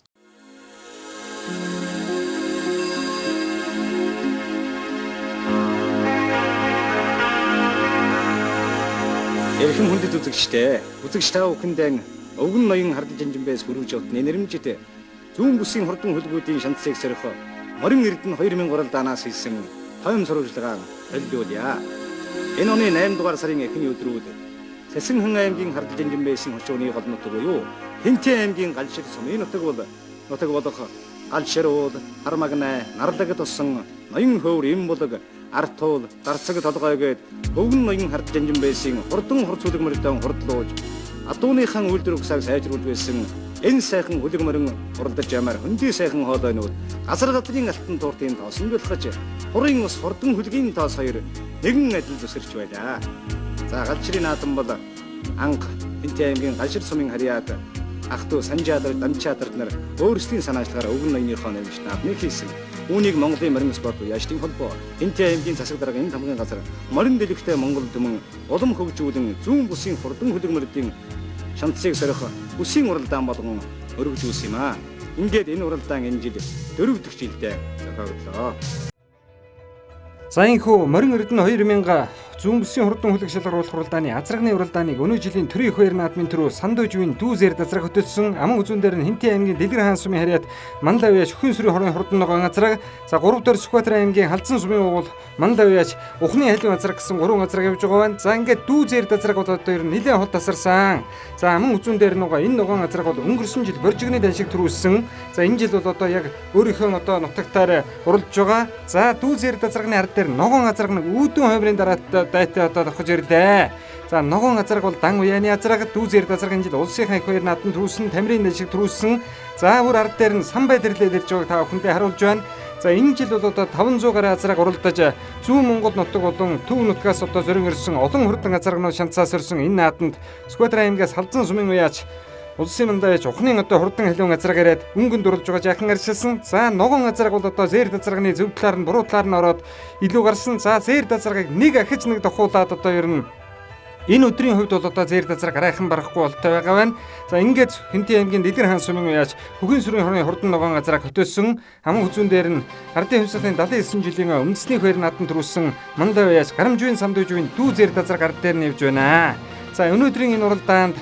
Эрхэм хүндэт үзэгчтэй. Үзэгч та бүхэндээ өвгөн ноён хардал жанжинбээс хүргэж явт нэрмжтэй зүүн бүсийн хурдан хөлбүүдийн шанцыг сорих морин эрдэнэ 2003 данаас хийсэн тойм сурвалжлагаа төлөвлөе. Энэ оны 8 дугаар сарын эхний өдрүүд Цэсэнхэн аймгийн хардал жанжинбээсийн хошууны гол нутаг буюу Хинтээ аймгийн галшир сумын нутаг болох галшир уул хармагнай нарлагд тусан ноён хөвөр им булаг артуул дарцаг толгойгээд өвгөн ноён хардал жанжинбээсийн хурдан хурцуулаг мөрдөн хурдлууж адууныхан үйлдвэр угсааг сайжруулж байсан энэ сайхан хүлэг мөрөн уралдаж ямар хөндөй сайхан хоолойнууд газар гадрын алтан тууртын тоосон бэлхэж хурын ус хурдан хүлгийн тоос хоёр нэгэн адил төсөрч байлаа. За галширын наадам бол анх Хинтээ аймгийн галшир сумын харьяад ах トゥ Санжаадар, Данчаадар нар өөрсдийн санаачлагаар өвгөн ноёныхоо нэрмж наадмыг хийсэн. Үүнийг Монголын морин спорт уяачлалын холбоо, Хинтээ аймгийн засаг даргын тамгын газар, морин дэлгэхтэй Монгол түмэн улам хөгжүүлэн зүүн бүсийн хурдан хөдөлмөрийн шанцыг сорих бүсийн уралдаан болгон өргөжүүлсэн юм аа. Ингээд энэ уралдаан энэ жил 4 дахь жилдээ зохиогдлоо. За энэхүү морин эрдэнэ 2000 зүүн бүсийн хурдан хүлэг шалгаруулах уралдааны азрагны уралдааныг өнөө жилийн төрийн их баяр наадмын төрөө Сандуужийн дүүзээр дазраг хөтөлсөн аман үзүүн дээр нь Хинтээ аймгийн Дэлгэр хаан сумын харьяат Мандал авьяач Өхөн сүрийн хорын хурдан ногоон азраг, за 3 дахь Сүхбаатар аймгийн Халзан сумын угуул Мандал авьяач Ухны халиун азраг гэсэн 3 азраг явж байгаа байна. За ингээд дүүзээр дазраг бол одоо ер нь нэлээд хол тасарсан. За аман үзүүн дээр нөгөө энэ ногоон азраг бол өнгөрсөн жил боржигны даншиг төрүүлсэн. За энэ жил бол одоо яг өөрийнхөө одоо нутагтаар уралдж байгаа. За дүүзээр дазрагны ард дээр ногоон азраг нэг үүдэн хоймрын дараа дайтай одоо давхиж ирлээ. За ногоон азраг бол дан уяаны азраг, дүүзээр дазраг энэ жил улсын их баяр наадмын төрүүлсэн, тамирын даншиг төрүүлсэн. За бүр ард дээр нь сан байдэрлэл ирж байгааг та бүхэндээ харуулж байна. За энэ жил бол одоо 500 гаруй азраг уралдаж зүүн Монгол нутаг болон төв нутгаас одоо зөрөн ирсэн олон хурдан азрагнууд шанцаас ирсэн энэ наадамд Сүхбаатар аймгаас Халзан сумын уяач улсын мандал авьяач Ухны одоо хурдан халиун азраг ирээд өнгөнд дурлж байгаа жаахан арчилсан. За ногоон азраг бол одоо зээр дазрагны зөв талаар нь буруу талаар нь ороод илүү гарсан. За зээр дазрагыг нэг ахиж нэг дохуулаад одоо ер нь энэ өдрийн хувьд бол одоо зээр дазраг арайхан барахгүй болтой байгаа байна. За ингээд Хинтээ аймгийн Дэлгэр хаан сумын уяач Өхөн сүрийн хорны хурдан ногоон азраг хөтөөсөн. Аман хүзүүн дээр нь ардын хувьсгалын 79 жилийн үндэсний баяр наадманд төрүүлсэн Мандал авьяач Гарамжийн Сандуужийн дүү зээр дазраг ард дээр нь явж байна. За өнөөдрийн энэ уралдаанд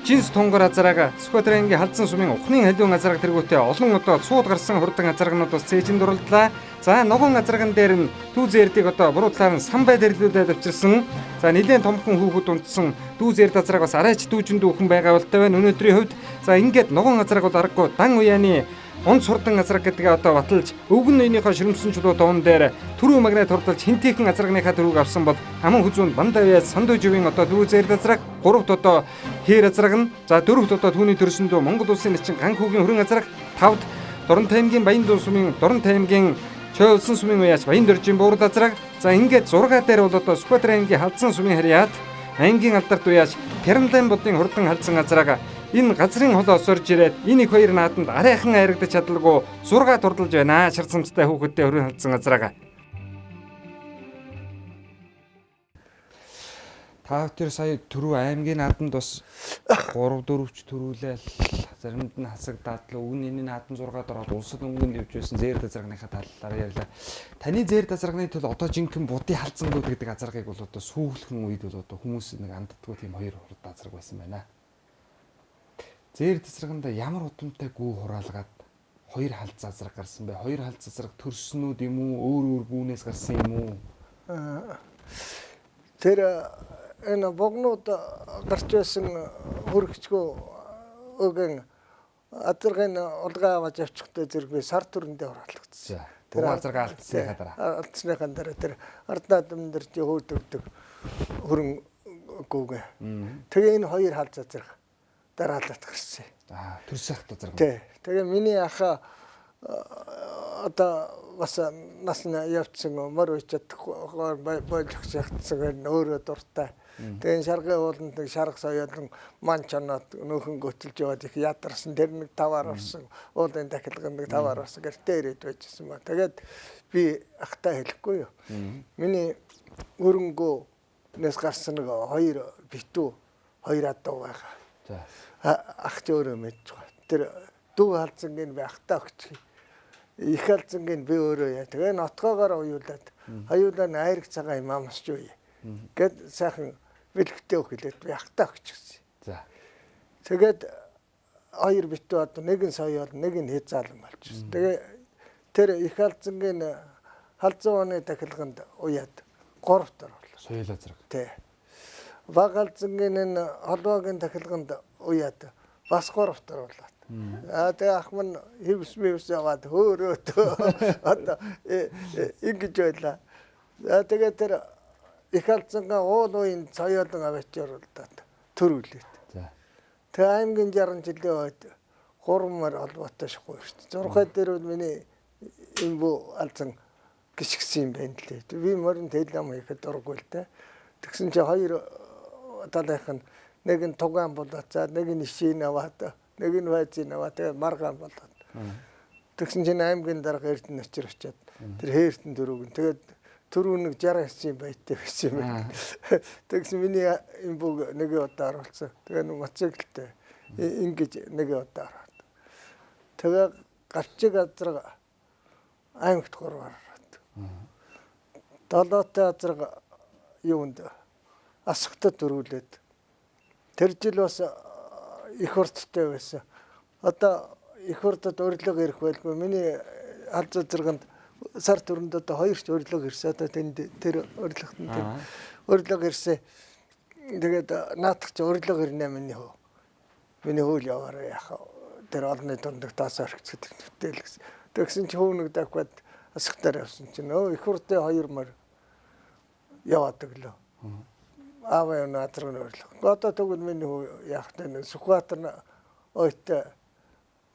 Жинс тунгар азраг, Сүхбаатар аймгийн Халзан сумын Ухны халиун азраг тэргүүтээ олон одоо цууд гарсан хурдан азрагнууд бас цээжинд дурлалаа. За ногоон азраган дээр нь дүү зээрдийг одоо буруу талаар нь сан байдэрлүүлээд авчирсан. За нэлээд томхон хүүхэд унтсан дүү зээрд азраг бас арайч дүүжинд дүүхэн байгаа болтой байна өнөөдрийн хувьд. За ингээд ногоон азраг бол аргагүй дан уяаны онц хурдан азраг гэдгээ одоо баталж өвгөн ноёныхоо ширэмсэн чулуу дуун дээр түрүү магнайт хурдалж хинтээхэн азрагныхаа төрөг авсан бол аман хүзүүнд Мандал авьяач Сандуужийн одоо дүү зээрд азраг, 3-т одоо хээр азраг нь, за 4-т одоо түүний төрсөндөө Монгол улсын эчин ганх хүүгийн хөрөн азраг, 5-т Доронтой аймгийн Баян сумын Доронтой аймгийн Чой улсын сумын уяач Баян дөржийн буурал азраг. За ингээд 6 дээр бол одоо Сүхбаатар аймгийн Халзан сумын харьяат аймгийн алдарт уяач Пяранлайн будын хурдан халзан азраг энэ газрын холоос орж ирээд энэ их баяр наадамд арайхан хайрагдаж чадалгүй 6 дурдалж байна. Шар цамцтай хүүхэдтэй хөрөн халзан азраг. Та тэр сая түрүү аймгийн наадамд бас 3-4ч төрүүлээл заримд нь хасагдаад л энэ наадам 6 дороод улсад өнгөнд явж байсан зээр дазрагныхаа талаар ярьлаа. Таны зээр дазрагны тул одоо жинхэнэ будын халзангууд гэдэг азрагыг бол одоо сүүхлхэн үед бол одоо хүмүүс нэг анддаггүй тийм хоёр хурд азраг байсан байна. Зээр дазраганда ямар удамтай гүү хураалгаад хоёр халз азраг гарсан бэ? Хоёр халз азраг төрснүүд юм уу? Өөр гүүнээс гарсан юм уу? Тэр энэ богнууд гарч байсан хөргөчгөө өгөн азрагын улгаа аваад явчихдаа зэрэг сар төрөндөө хураалгдсан. Тэр азраг алдсныхаа дараа. Алдсныхаа дараа тэр арднаадам дээр хөөдөгдөг хөрөн гүүгээ. Тэгээ энэ хоёр халз азраг дараалаад гарсан. Төрсөх азраг. Тий. Тэгээ миний ах одоо бас нас нь явцсан мөр үчиад бойлогч ягдсан өөрөө дуртай. Тэгээ шаргын ууланд нэг шарга соёолон манч оноод нөхөн götөлж яваад их ядарсан. Тэр нэг таваар орсон. Уулын дахилганд нэг таваар орсон. Гэртээ ирээд байжсэн ба. Тэгээд би ахтай хэлэхгүй юу. Миний өрөнгөө нэс гарсан нэг хоёр битүү хоёр адуу байгаа. За ах өөрөө мэдж байгаа. Тэр дүү халзангийн би ахтай өгч. Их халзангийн би өөрөө яа. Тэгээ нотгоогоор уйлаад хаюулаа айраг цагаан юм амсч үе. Гэт сайхан бэлгтээ өгөлээд би ахтай өгч гэсэн. За. Тэгээд хоёр битүү одоо нэг нь соёол, нэг нь хязаалан болчихсон. Тэгээ тэр их халзангийн халзан оны дахилганд уяад 3 дор боллоо. Соёл азраг. Тий. Баг халзангийн энэ холбоогийн дахилганд уяад бас 3 дор боллоо. Тэгээ ах минь хэвс яваад хөөрөөд одоо ингэж байлаа. Тэгээ тэр их халзангаа уул уян соёолон авчир болдоод төрүүлээд. За. Тэгээ аймгийн 60 жилийн үед 3 мөр холбоотой шахгүй шүү дээ. 6 дээр бол миний энэ бүү алзан гიშгсэн юм байна лээ. Би морин телам хийхэд дурггүй л дээ. Тэгсэн чи хоёр талынх нь нэг нь тугаан болоод за нэг нь ишийн аваад нэг нь байцын аваа тэгээд маргаан болоод. Тэгсэн чинь аймгийн дарга эрдэнэ очир очиад тэр хээртэн дөрөв. Тэгээд түрүү нэг 60 хэсэг байтай байсан юм байна. Тэгсэн миний энэ бүг нэг удаа оруулсан. Тэгээ нэг мотоциклтэй ингэж нэг удаа ороод. Тэгээ галчиг газар аймагт гурваар ороод. Долоотой газар юунд асхтад дөрүүлээд. Тэр жил бас их хурдтай байсан. Одоо их хурдад урилга ирэх байлгүй. Миний аль зэрэгэнд сар түрэнд одоо 2 ч урилга ирсэн. Одоо тэр урилгад нь тэр урилга ирсэн. Тэгээд наадах чи урилга ирнэ миний хөө. Миний хөл яваараа яхаа. Тэр олны дундах таас орчихсон тэгэл гэсэн. Тэгсэн чи хүүнэг дахиад асхтаар явсан чинь их хурдын 2 мөр яваад өглөө. Ааваа наадах нь урилга. Одоо тэгвэл миний хөө яах вэ? Сүхбаатар ойтой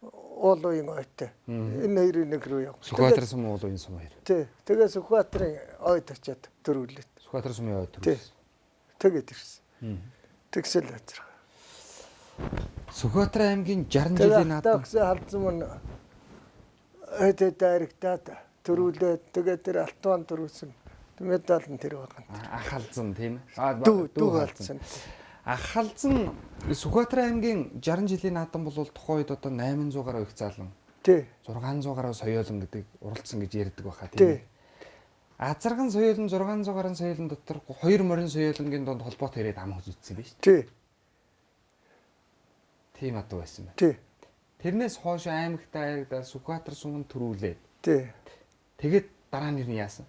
уулын ойтой. Энэ хоёрын нэг рүү яв. Сүхбаатар сум уулын сум хоёр. Тий. Тэгээ Сүхбаатарын ойд очиад дөрвөлээд. Сүхбаатар сумын ойд дөрвөлсөн. Тэгээд ирсэн. Тэгсэл ажрах. Сүхбаатар аймгийн 60 жилийн наадам гэсэн халдсан мөн хэдэ дайрагтаад дөрвөлээд тэгээд тэр алтуан дөрвөлсөн. Медаль нь тэр байгаа. Ах халдсан тийм ээ. Дүү халдсан. Ах халдсан Сүхбаатар аймгийн 60 жилийн наадам бол тухайн үед одоо 800 гаруй их залан. Тий. 600 гаруй соёолон гэдэг уралдсан гэж ярьдаг байхаа тийм. Азарган соёолон 600 гаруй соёолон дотор 2 морин соёолонгийн донд холбоотой ирээд ам үзүүлсэн биз? Тий. Тийм адуу байсан байна. Тий. Тэрнээс хойш аймагтаа аягдаа Сүхбаатар суманд төрүүлээд. Тий. Тэгээд дараа нь яасан?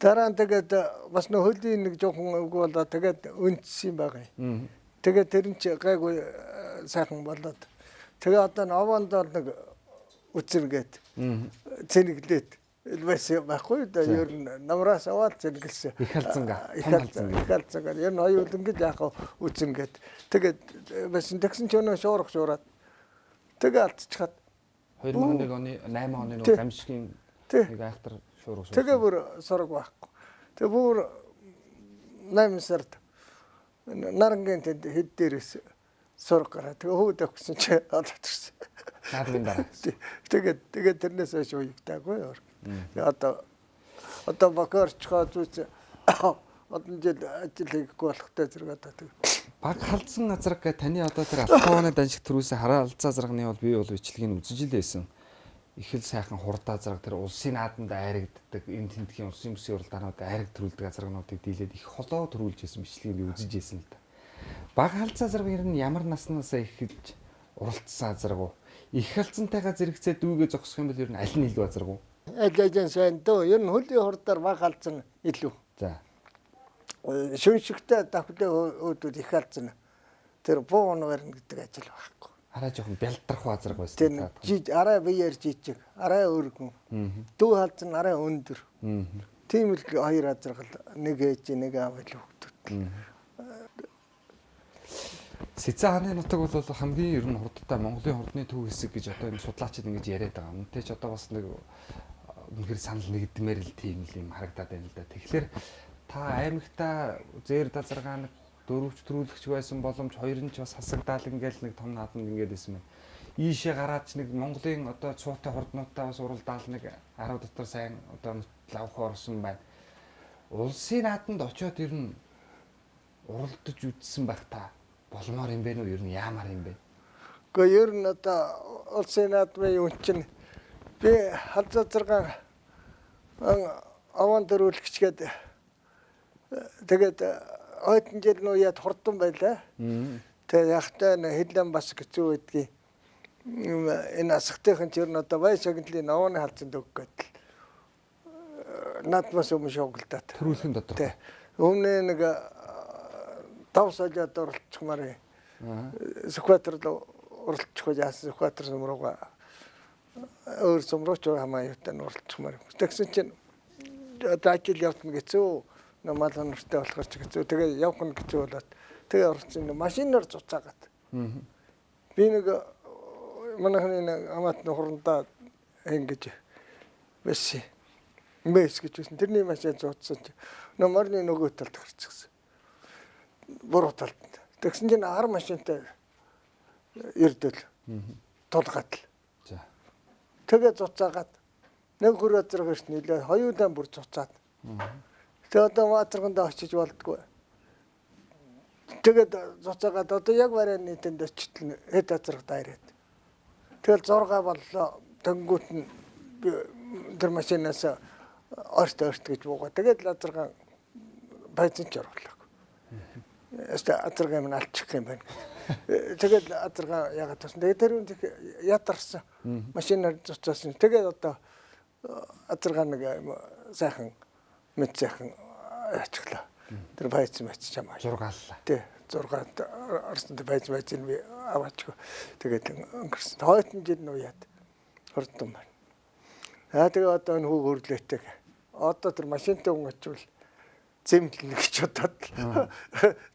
Дараа нь тэгээд бас нөх хөлийн нэг жоохон үг болоо тэгээд үнцсэн байгаа юм. Тэгээд тэр нь ч гайгүй сайхан болоод. Тэгээ одоо новондор нэг үцэргээд цэнэглээд байсан байхгүй да ер нь намраас аваад цэнэглсэн. Их халзанга. Их халзанга. Ер нь хоёул ингэж яах үцэнгээд. Тэгээд бас тэгсэн ч өнөө шуураад. Тэгээ алдчихад 2001 оны 8 оны нэг гамшигын нэг айхтар шуурах. Тэгээ бүр сорог байхгүй. Тэгээ бүр 8 сард нарангийн тэнд хэд дээрээс сорог гараа. Тэгээ хөөд өгсөн чи олдчихсан. Наадмын дараа. Тэгээд тэрнээс хойш уягтаагүй юу. Одоо бакарчгаа зүс одон жил ажил хийхгүй болохтой зэрэг одоо тэг. Баг халдсан азраг гэ таны одоо тэр алтууны даншиг төрөөсөө хараа алдсан азрагны бол би бол бичлэгийг үзэж л байсан. Их л сайхан хурд азраг тэр улсын наадамд айрагддаг энэ тентхийн улсын бүсийн уралдаанууд айраг төрүүлдэг азрагнуудыг дийлээд их холоо төрүүлж байсан бичлэгийг би үзэж байсан л да. Баг халдсан азраг ер нь ямар наснаас эхэлж уралдсан азраг уу? Их халдсантайгаа зэрэгцээ дүүгээ зогсох юм бол ер нь аль нь илүү азраг уу? Аль сайн дөө ер нь хөлийн хурдаар баг халдсан илүү. За. Шүншигтэй давхлын өөдүүд их халдсан. Тэр буунгаар гэдэг ажил байхгүй. Арай жоохон бялдрах азраг байсан. Тэр арай биеэр жижиг, арай өргөн. Дүү халдсан арай өндөр. Тийм л хоёр азраг нэг ээж нэг аав л хөвгдөд. Сэцэн хааны нутаг бол хамгийн ер нь хурдтай Монголын хурдны төв хэсэг гэж одоо энэ судлаачид ингэж яриад байгаа. Үнэтэй ч одоо бас нэг үнэхээр санал нэгдмээр л тийм л юм харагдаад байна л да. Тэгэхээр та аймагтаа зээр дазаргаан дөрөвч төрүүлэгч байсан боломж хоёр нь ч бас хасагдаал ингээл нэг том наадамд ингээд байсан байна. Ийшээ гараад нэг Монголын одоо цуутай хурднуудаа бас уралдаал нэг 10 дотор сайн одоо лавх орсон байна. Улсын наадамд очиод ер нь уралдаж үзсэн байх та болмоор юм бэ нү ер нь яамаар юм бэ? Гэхдээ ер нь одоо улсын наадмын юм чинь би халзаа зэрэг аван дөрүүлэгч гэдэг тэгээд ойдын жил нөө яд хурдан байлаа. Тэгээд яхтай хэлэн бас хэцүү байдгийг энэ асхтайхан ч ер нь одоо бай шагналын новооны халзанд өгөх гэдэг. Наадмаас өмнө шоглдаад. Төрүүлэхэн дотор. Өмнө нэг тавсалаад оролцохмаар. Сүхбаатар оролцох яасан Сүхбаатар сумрууга өөр сумрууч хамааюутай оролцохмаар. Тэгсэн чинь одоо ажил явтна гэцүү. Намаал нэртэй болохоор ч гэцүү. Тэгээ явах нь гэцүү болоод тэгээ оролцсон машинаар цуцаагаад. Би нэг манайхны амаат нөхөрөндөө ингэж бэс гэж үсэн. Тэрний машин цуцсан чи номерны нөгөө талд гарчихсан. Буруу талд. Тэгсэн чинь хар машинтай ирдэл. тулгаад л. За. Тэгээ цуцаагаад нэг хүрээ зэрэгш нийлээ хоёулаа бүр цуцаад. Тэгээ одоо ватрганд очиж болдгоо. Тэгээд цуцаагаад одоо яг барайны тэнд очтол хэд азаргад ирээд. Тэгэл 6 боллоо. Тэнгүүт нь тэр машинаас орт гэж буугаа. Тэгээд азаргаан байцэн ч оруулаа. Азаргаан минь алчих юм байна. Тэгээд азаргаан ягаад тасан. Тэгээд тэр үнд ядарсан. Машинаар цуцаасан. Тэгээд одоо азаргаан нэг сайхан мэд сайхан ачглаа. Тэр байцсан чамаа. Зургааллаа. Тий. 6-д арсанд байцсан би аваач. Тэгээд өнгөрсөн. Хойтон жил нуяад хурдан байна. Тэгээ одоо энэ хүүг хөрлөөтэй. Одоо тэр машинтай хүн очивол зэмлэнэ гэж бодоод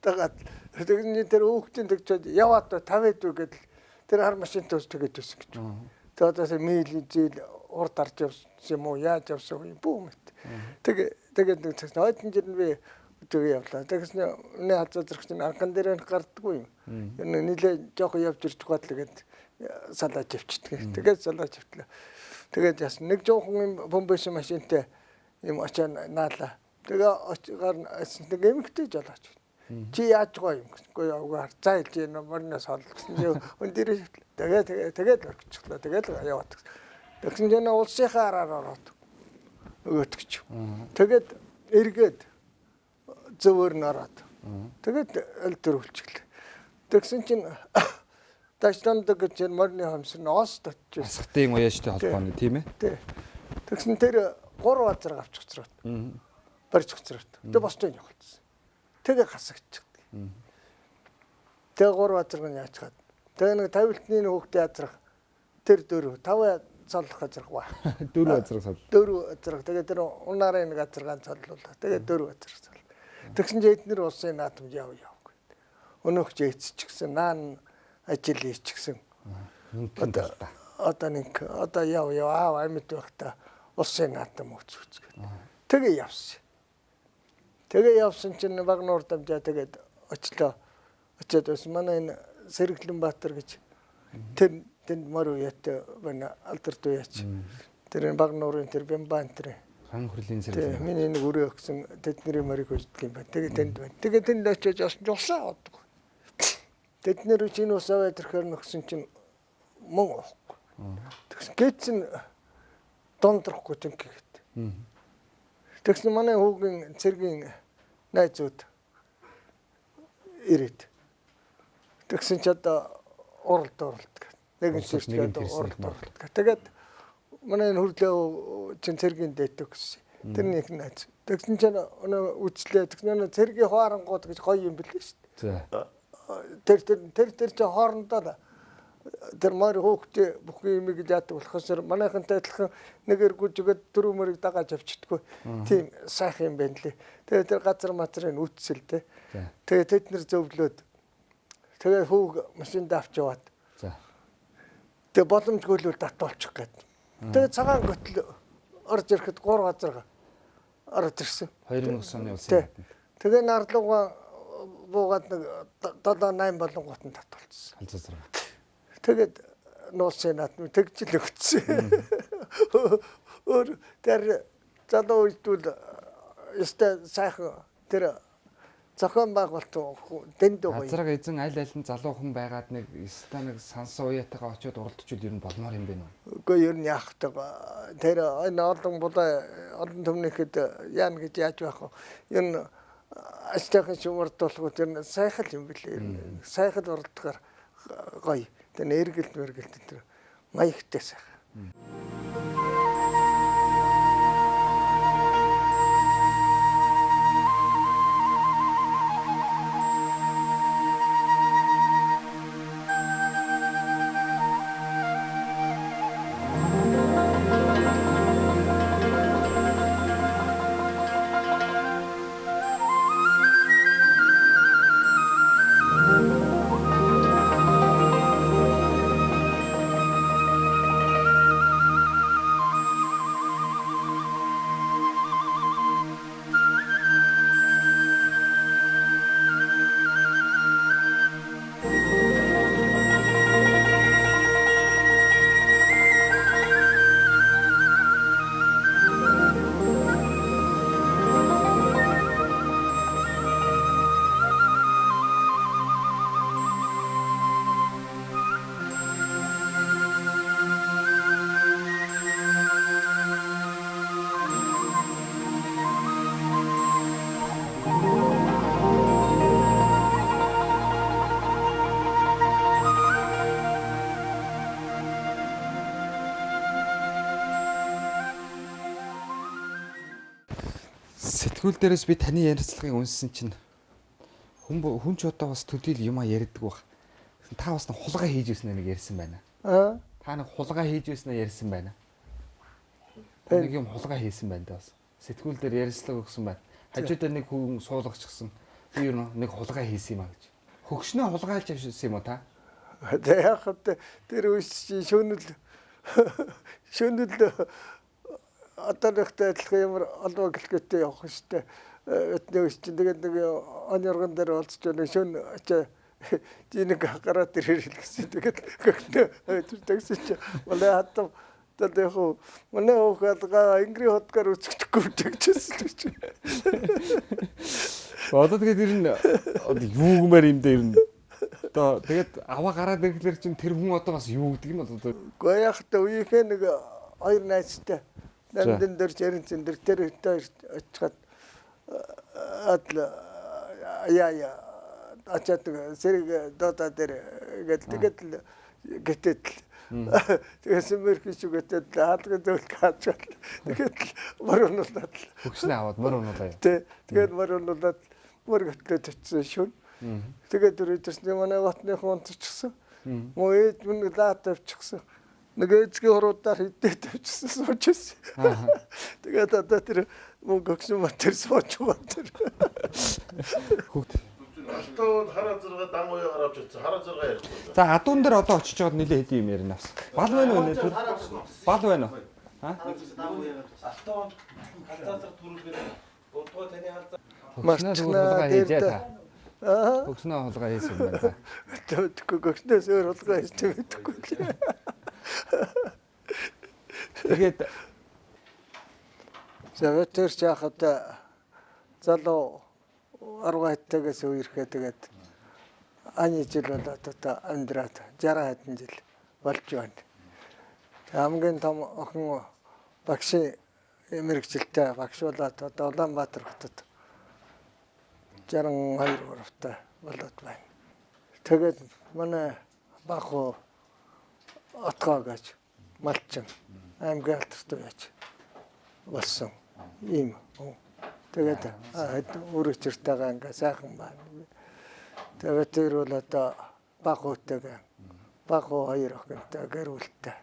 тагаад тэгний тэр хүүхдийн тэгчээд яваад 50 дүү гэдэл тэр хар машинтай ус тэгээд өсөн гэж. Тэгээ одоо мийл зээл урд арч явсан юм уу яаж явсан юм бүү мэт. Тэгээд нэг цагт хойтон жил би тэгээ явлаа. Тэгсэн нэ хазаа зэрэгч анхан дээр гардггүй юм. Нилээ жоох явж ирж гад л гээд салааж авчдаг. Тэгээд салааж автлаа. Тэгээд яс нэг жоохон юм бомбэс машинтай юм очоо наалаа. Тэгээ очоор нэг эмхтэй жолооч. Чи яаж гоё юм гэхгүй явгаар зайлж энэ морноос хол гэсэн юм. Өндөрөө тэгээд орчихлоо. Тэгээд яваад. Тэгсэн чинь улсынхаа араар ороод өгөөтгч. Тэгээд эргээд зөвөр нь ороод. Тэгээд аль төр үлчихлээ. Тэгсэн чинь Ташландаг гэж морны хамс нь оос татж. Асхтын уяачтай холбооны тийм ээ. Тий. Тэгсэн тэр 3 азар авч хоцроод. Барьж хоцроод. Тэгээ бостой явуулсан. Тэгээ хасагдчихдаг. Тэгээ 3 азар нь яачгаад. Тэгээ нэг тавилтны хүүхдээ азрах тэр 4 5 цаллах азрах ба. 4 азрах цал. 4 азрах. Тэгээ тэр унаарын нэг азаргаан цаллуулах. Тэгээ 4 азрах цал. Тэгсэн чинь эднэр улсын наадамд яв. Өнөөгч эцчихсэн наан ажил хийчихсэн. Одоо нэг одоо яв аав амьд байхдаа улсын наадам үүсвэж. Тэгээ явсан. Тэгээ явсан чинь Багнуур дамжаа тэгээд очлоо. Очиод бас манай энэ Сэргэлэн Баатар гэж тэнд мөр үетэй байна алдарт үеч. Тэр Багнуурын тэр Бямбан тэр хан хөрлийн Сэргэлэн. Миний нэг өрөө өгсөн тэдний морийг үздэг юм байна. Тэгээ тэнд байна. Тэгээ тэнд очиж ясан жусаа оддог. Тэднэр чинь усаа тэрхээр нөхсөн чинь мөн оохгүй. Тэгс гээцэн дондрахгүй тэнхгээд. Тэгсэн манай хүүгийн цэргийн найзууд ирээд. Тэгсэн ч одоо уралд гэх. Нэгэн ширтгээд уралд. Тэгээд манай хөрлөө чин цэргийн дэт өгсөн. Тэрний их найз. Тэгсэн чинь өнөө үцлээ. Тэгсэн цэргийн хооронгууд гэж гоё юм билээ шүү дээ. За. Тэр чи хоорондоо тэр мөр хөөхтэй бүх юм гэж яадаг болохоос манайхантай адилхан нэгээр гүжгээд дөрөв мөрийг дагааж авчдаггүй. Тийм сайхан юм байна лээ. Тэгээ тэр газар матрын үтсэл тэ. Тэгээ тэд нэр зөвлөөд тэгээ хүүг машинд авч яваад. За. Тэгээ боломжгүйл татуулчих гээд. Тэгээ цагаан готл орж ирэхэд 3 газар ороод ирсэн. 2009 оны улсын. Тэгээ нарлууга буугаад нэг 7-8 болонгот нь татуулсан. Халзаа. Тэгээд нуусан наадмын тэгжил өгсөн. Өөр тэр залуу үйлдэл өстэй сайхан тэр зохион байгуулалт дэндүү гоё. Газраг эзэн аль аль нь залуу хүн байгаад нэг өстэй нэг сансан уяатайгаа очиод уралдчул ер нь болмоор юм бэ нөө. Үгүй ер нь яах вэ? Тэр энэ олон төмнийхэд яана гэж яаж байх вэ? Ер нь ажлынхаа шуурдуулах тэр сайхан юм билээ. Сайхан уралдахаар гоё. Тэр эргэлт тэр маягтай сайхан. Сэтгүүл дээрээс би таны ярилцлагыг унссан чинь хүн ч одоо бас төдийл юм ярьдаг баг. Та бас нэг хулгай хийж ирсэн нэг ярьсан байна. Та нэг хулгай хийж ирсэн ярьсан байна. Та нэг юм хулгай хийсэн байна даа бас. Сэтгүүл дээр ярилцлага өгсөн байна. Хажуудаа нэг хүн суулгачсан. Би юу нэг хулгай хийсэн юм а гэж. Хөгшнөө хулгайлж авчихсан юм уу та? Яг хөө тэр үс шөнөл одоо нэгтэй адилхан ямар албаа гэлгээтэй явах штэ. Өтнөө үс чинь тэгээд нэг онёргон дээр олцож нэг шөн динийг гараад ирэл гэсэн. Тэгээд гэгнээ тэгсэн чи вала хатав тэгээд яг манай хөөгаа ингри хотгаар үсчихгүй тэгчихсэн чи. Одоо тэгээд ер нь юу гэмээр юм дээр нь одоо тэгээд аваа гараад ирэхлээр чинь тэр хүн одоо бас юу гэдэг юм одоо. Гэхдээ яг та үеийнхээ нэг хоёр найзтай нандин дээр чэрэнцэн дээр тэр очиад яа ачаад сэрэг дота дээр тэгээд гэтэл тэгээс мөрхөж үгээд хаалгын зөвлөх хаачаад тэгээд мөрөнүүлээд хөгшнөө аваад мөрөнүүлээ. Тэгээд мөрөнүүлээд мөргөтлөд очсон шүн. Тэгээд өрөөдөрсний манай батныхан онцчихсан. Муу ээж минь лаад тавьчихсан. Нэг эцгийн хуруудаар хидээд тавьчихсан суучсан. Тэгээд одоо тэр муу гөгшин матер сууч матер. Хүүхд. Алтан хараа зурга дангуяа гаравч ирсэн. Хараа зурга ярьсан. За адуун дээр одоо очиж жоод нилээ хэдий юм ярина авсан. Бал байна уу нэ? Бал байна уу? Алтан халтаасар түрүүлгээр бодгоо таны хараа Хөгшнөө хийж та. Хөгшнөө хулгай хийсэн юм байна. Тэгвэл гөгшнөөс өөр хулгай хийж мэдгүй. Тэгээд завэтэр чахад залуу 10-тагаас үерхээ тэгээд ани жил болоод одоо амьдраад 60 хэдэн жил болж байна. Хамгийн том охин багшийн мэрэгчлээ багшуулаад одоо Улаанбаатар хотод 62 гуравтай болоод байна. Тэгээд манай баху отгоо гэж малчин аймгийн алдартай байж болсон юм. Тэгээд өрөөчөртэйгээ ингээ сайхан байна. Тэгээд тэр бол одоо бахуутайгаа баху хоёр охинтой гэрүүлтэй.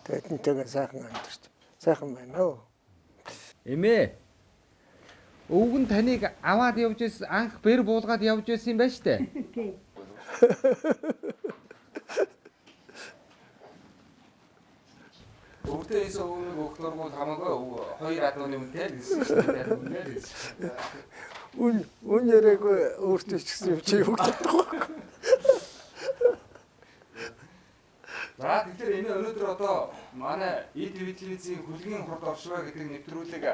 Тэгээд энтэйгээ сайхан амьдарч сайхан байна оо. эмээ. Өвгөн таныг аваад явж ирсэн анх бэр буулгаад явж ирсэн юм байна штэ. Өвдөөс өвгөн өгөхнөр бол хамаагүй хоёр адууны үнэтэй гэсэн штэ. Үн яриаггүй өөртөө ч гэсэн юм чи юу гэдэг вэ? За тэгэхээр энэ өнөөдөр одоо манай телевизийн хөлгийн хурд оршваа гэдэг нэвтрүүлэг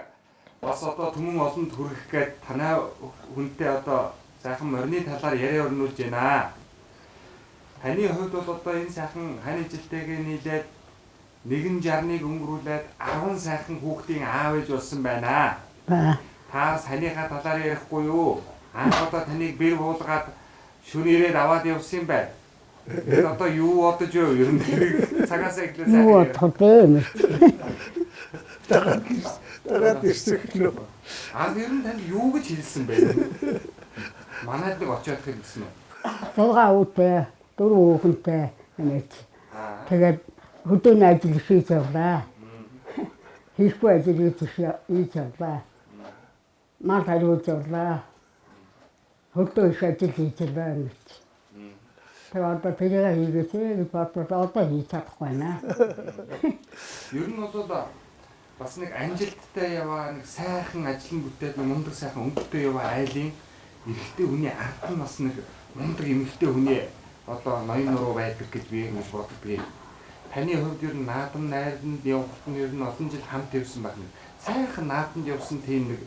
бас одоо түмэн олонд хүрэх гээд танай хүнтэй одоо сайхан морины талаар яриа өрнүүлж байна. Таны хувьд бол одоо энэ сайхан хань ижилтэйгээ нийлээд 160-ыг өнгөрүүлээд 10 сайхан хүүхдийн аав ээж болсон байна. Та санийхаа талаар ярихгүй юу? Анх одоо таныг бэр буулгаад шүнээрээ аваад явсан юм байна. Одоо юу бодож юу ер нь цагаас эхлээд сайхан. Юу бодох вэ? Тагаад ирсэн гэнэ. Ер нь танд юу гэж хэлсэн бэ? Манайд нэг очиод хэлсэн үү? 6 үтэй, 4 хүүхэнтэй нэмээд. Тэгээд хөдөөний ажил хийж явлаа. Хийхгүй ажил хийж явлаа. Мал хариуж явлаа. Хөдөө их ажил хийж явлаа. Тэгээд одоо тэрийг хийгээсээ одоо хийж чадахгүй байна. Ер нь бол бас нэг амжилттай яваа, нэг сайхан ажлын бүтээд мундаг сайхан өнгөтэй яваа айлын эрэгтэй хүний ард нь бас нэг мундаг эмэгтэй хүний одоо ноён нуруу байдаг гэж би ингэж боддог. Таны хувьд ер нь наадам найранд явахт нь ер нь олон жил хамт явсан байна. Сайхан наадамд явсан тийм нэг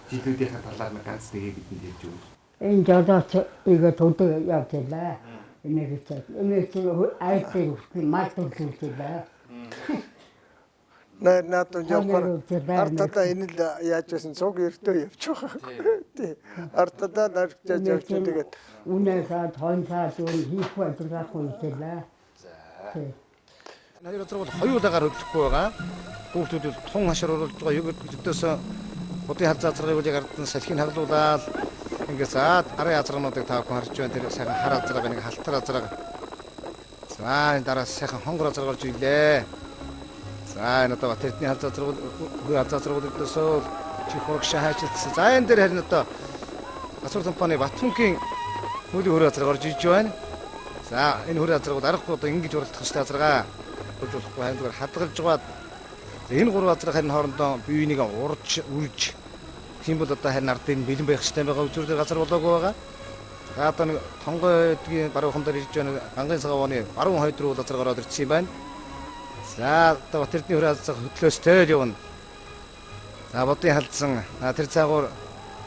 жилүүдийн талаар нэг ганц нэгийг бидэнд хэлж өгөөч. Энэ жадаач игээ төдөө явж байлаа. Эмээ чи айтай мал төлөвлөлөө. Наадам явахаар артада энэ л яаж байсан цуг эртөө явж байгаа. Тий. Артада нарч явж тэгээд үнээсээ тонцаа зүйл хийхгүй ажиллахгүй хэлээ. Тий. Хоёр удаагаар хөдлөхгүй байгаа. Хүүхдүүд тун хашир оруулж байгаа. Өдөөс Будын хар зазрагыг яг ардсан салхийг хаглуулаад ингээд заад арын азрагнуудыг тав харж байна. Тэр сайхан хар азраг нэг халтар азраг. За энэ дараа сайхан хонгор азраг орж ирлээ. За энэ одоо Батэрдний хар зазрагууд дэсөө чих хурагш хайчилсан. За энэ дээр харин одоо Асур компани Батмунхийн хуулийн хөр азраг орж иж байна. За энэ хөр азрагууд аргагүй одоо ингэж уралдах хэрэгтэй азрагаа хөлжүүлэхгүй хайнгаар хадгалж байгаад энэ гурван азраг харин хоорондоо биенийг урж үрж тийм бол одоо харин ардын бэлэн байх хэрэгтэй байгаа үзүүрээр газар болоогүй байгаа. За одоо нэг тонгойдгийн баруухан дээр ирж байна. Гангийн цагааны баруун хойд руу азраг ороод ирсэн юм байна. За одоо Батэрдний хөр азраг хөдлөөстэй л явна. За бодын халдсан тэр цаагуур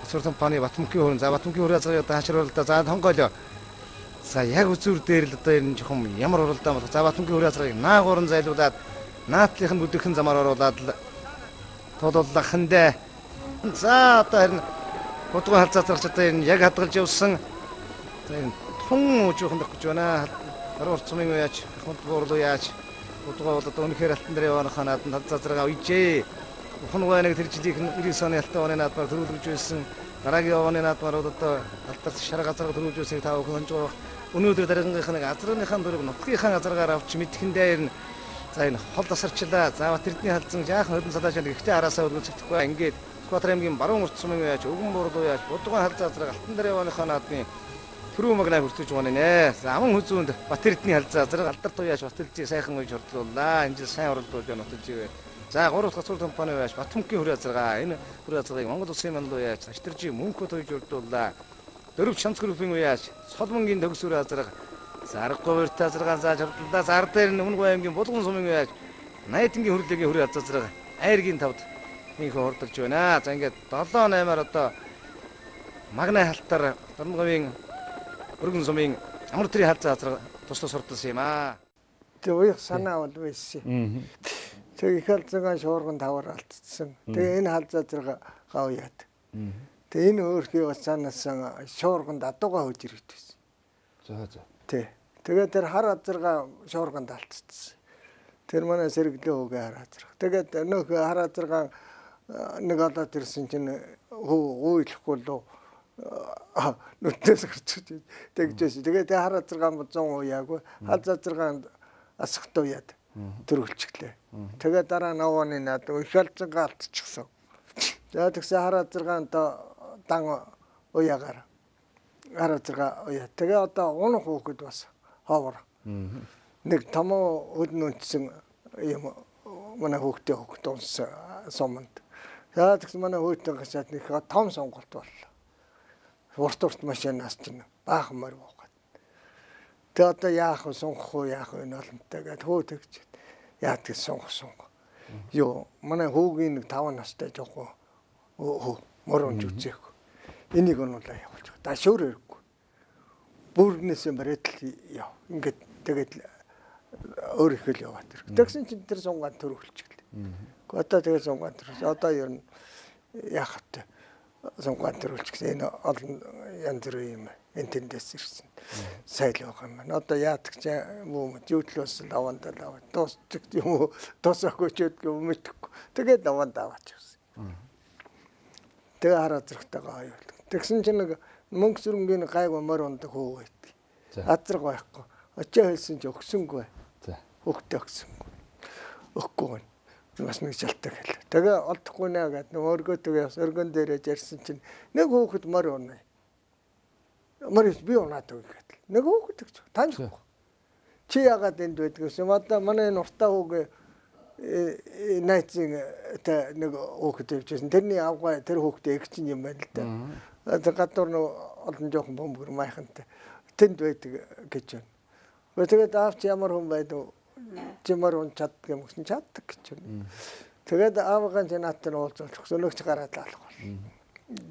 Асур компани Батмунхийн хөрөн. За Батмунхийн хөр азрыг одоо хаашруулалтаа за тонгойлоо. За яг үзүүр дээр л одоо энэ жоохон ямар уралдаан болох. За Батмунхийн хөр азрыг наагуурн зайлуулад наадлынх нь бүдгхэн замаар оруулаад тооллох хэндэ. За одоо харин Будган хал зазрагч одоо энэ яг хадгалж явсан. За энэ тун жоохон дах гэж байна. Харуур цумын яаж хонт буурлуу яаж Будган бол одоо үнэхээр алтан дээр явах ханаад хал зазрагаа үйжээ. Ухнгаа нэг тэр жилийнх нь 90 оны алтан оны наадмаар төрүүлж байсан. Дараагийн оны наадмаар одоо алтар шар газар төрүүлж байсныг та бүхэн хонж байгаа. Өнөөдөр дараагийнхаа нэг азрагынхаа дөрөв нутгийнхаа азрагаар авч мэдхэндээ ирнэ. За энэ хол тасарчлаа. За Батэрдний халдсан жаахан хөдөн салааш нэг ихтэй араасаа үргэлжлэхгүй ингээд Сүхбаатар аймгийн баруун урт сумын яаж өвгөн буурлуу яаж Будган хал зазраг алтан дээр явааныхаа наадмын түрүү магнаа хүртэж байна нэ. За аман хүзүүнд Батэрдний хал зазраг алдар туу яаж Батэлжийг сайхан үйж хордлууллаа. Энэ жил сайн уралдуулж байна Батэлжийг. За 3 дахь Асур компани яаж Батмунхийн хөр азрагаа энэ хөр азрагыг Монгол Улсын манлуу яаж Аштржи мөнхөд үйж уралдууллаа. 4 шанц группийн үеаш Соломонгийн төгсөр азраг заргагүй өрт азрагаан зааж хордлоо. За ар дээр нь Өмнөг аймгийн Булган сумын үеаш Найдангийн хөрлөгийн хөр азраг айргийн тавд нэг хордолж байна. За ингээд 7-8-аар одоо магнаа халтар Дорнговын өргөн сумын амар трийн хал зазраг туслах сурталсан юм аа. Тэг уяг санаа бол байсан. Тэг их халзагаа шуурган тавар алдсан. Тэгээ энэ хал зазраг гав яад. Тэг энэ өөрхий бас санаасан шуурганд адуугаа хөөж ирээд байсан. За. Тэгээд тэр хар азрага шуурганд алдсан. Тэр манай сэргэлээ үгээ хар азраг. Тэгээд нөх хар азрагаа нэг олоод ирсэн чинь үйлэхгүй лөө нүдээс гарч тэгжсэн. Тэгээд хар азрагаа 100% яагүй хал зазрагаанд асахтуу яад төрүүлчихлээ. Тэгээд дараа навааны над их халзангаа алдчихсан. За тэгсэн хар азрагаанд дан уягаар хар азрагаа уяа. Тэгээ одоо унах хөөхд бас ховор. Нэг томо өднө үнсэн юм манай хөөхтэй унсан сомонд. За тэгсэн манай хөөхтэй гашаад нэг том сонголт боллоо. Урт машинаас чинь баахан мөр буугаад. Тэгээ одоо яах вэ сунгах уу яах вэ энэ олонтой гэдэг хөө тэгж. Яа тэг сунгах. Йоо манай хөөгийн нэг 5 настай жоохон мөрөнж үзээх. Энийг онуулаа явуулж. Дашуур ирэхгүй. Бүрнээсээ барайтал яв. Ингээд тэгээд өөр их л яваад тэр. Тэгсэн чинь тэр сунгаан төрүүлчихлээ. Одоо тэгээд сунгаан төрүүлж. Одоо ер нь яах вэ? Сунгаан төрүүлчих гэсэн энэ олон янз бүрийн юм энэ тэндээс ирсэн. Сайл явах юм байна. Одоо яадаг ч юм уу жүтлөөс л авандаа аваад дуусчих юм уу? Дуусахгүй ч үгүй мэдхгүй. Тэгээд авандаа аваач гэсэн. Тэгээ хараа зэрэгтэйгээ аюул. Тэгсэн чинь нэг мөнгө сүрэнгийн гайгүй морь ундаг хөө байдаг. Азраг байхгүй. Очоо хэлсэн чи өгсөнгүй. Хөөхтэй өгсөнгүй. Өгөхгүй байна. Бас нэг шалтгаан хэлээ. Тэгээ олдохгүй наа гэдэг нэг өргөөтэйгээ өргөн дээрээ жарсан чинь нэг хөөхд морь унаа. Морь би унаад өгөх. Нэг хөөхд гэж таньхгүй. Чи яагаад энд байдаг гэсэн юм одоо манай энэ уртаа хүүгээ найзын тэ нэг хөөхд явжсэн. Тэрний авгаа тэр хөөхтэй эгчин юм байна л да. Гадуур нэг олон жоохон бөмбөр майхантай тэнд байдаг гэж байна. Тэгээд аавч ямар хүн байдаг чимэр он чаддаг юм гэсэн чаддаг гэж байна. Тэгээд аавгаан ч наатан уулзуулах өнөөгч гараад алах бол.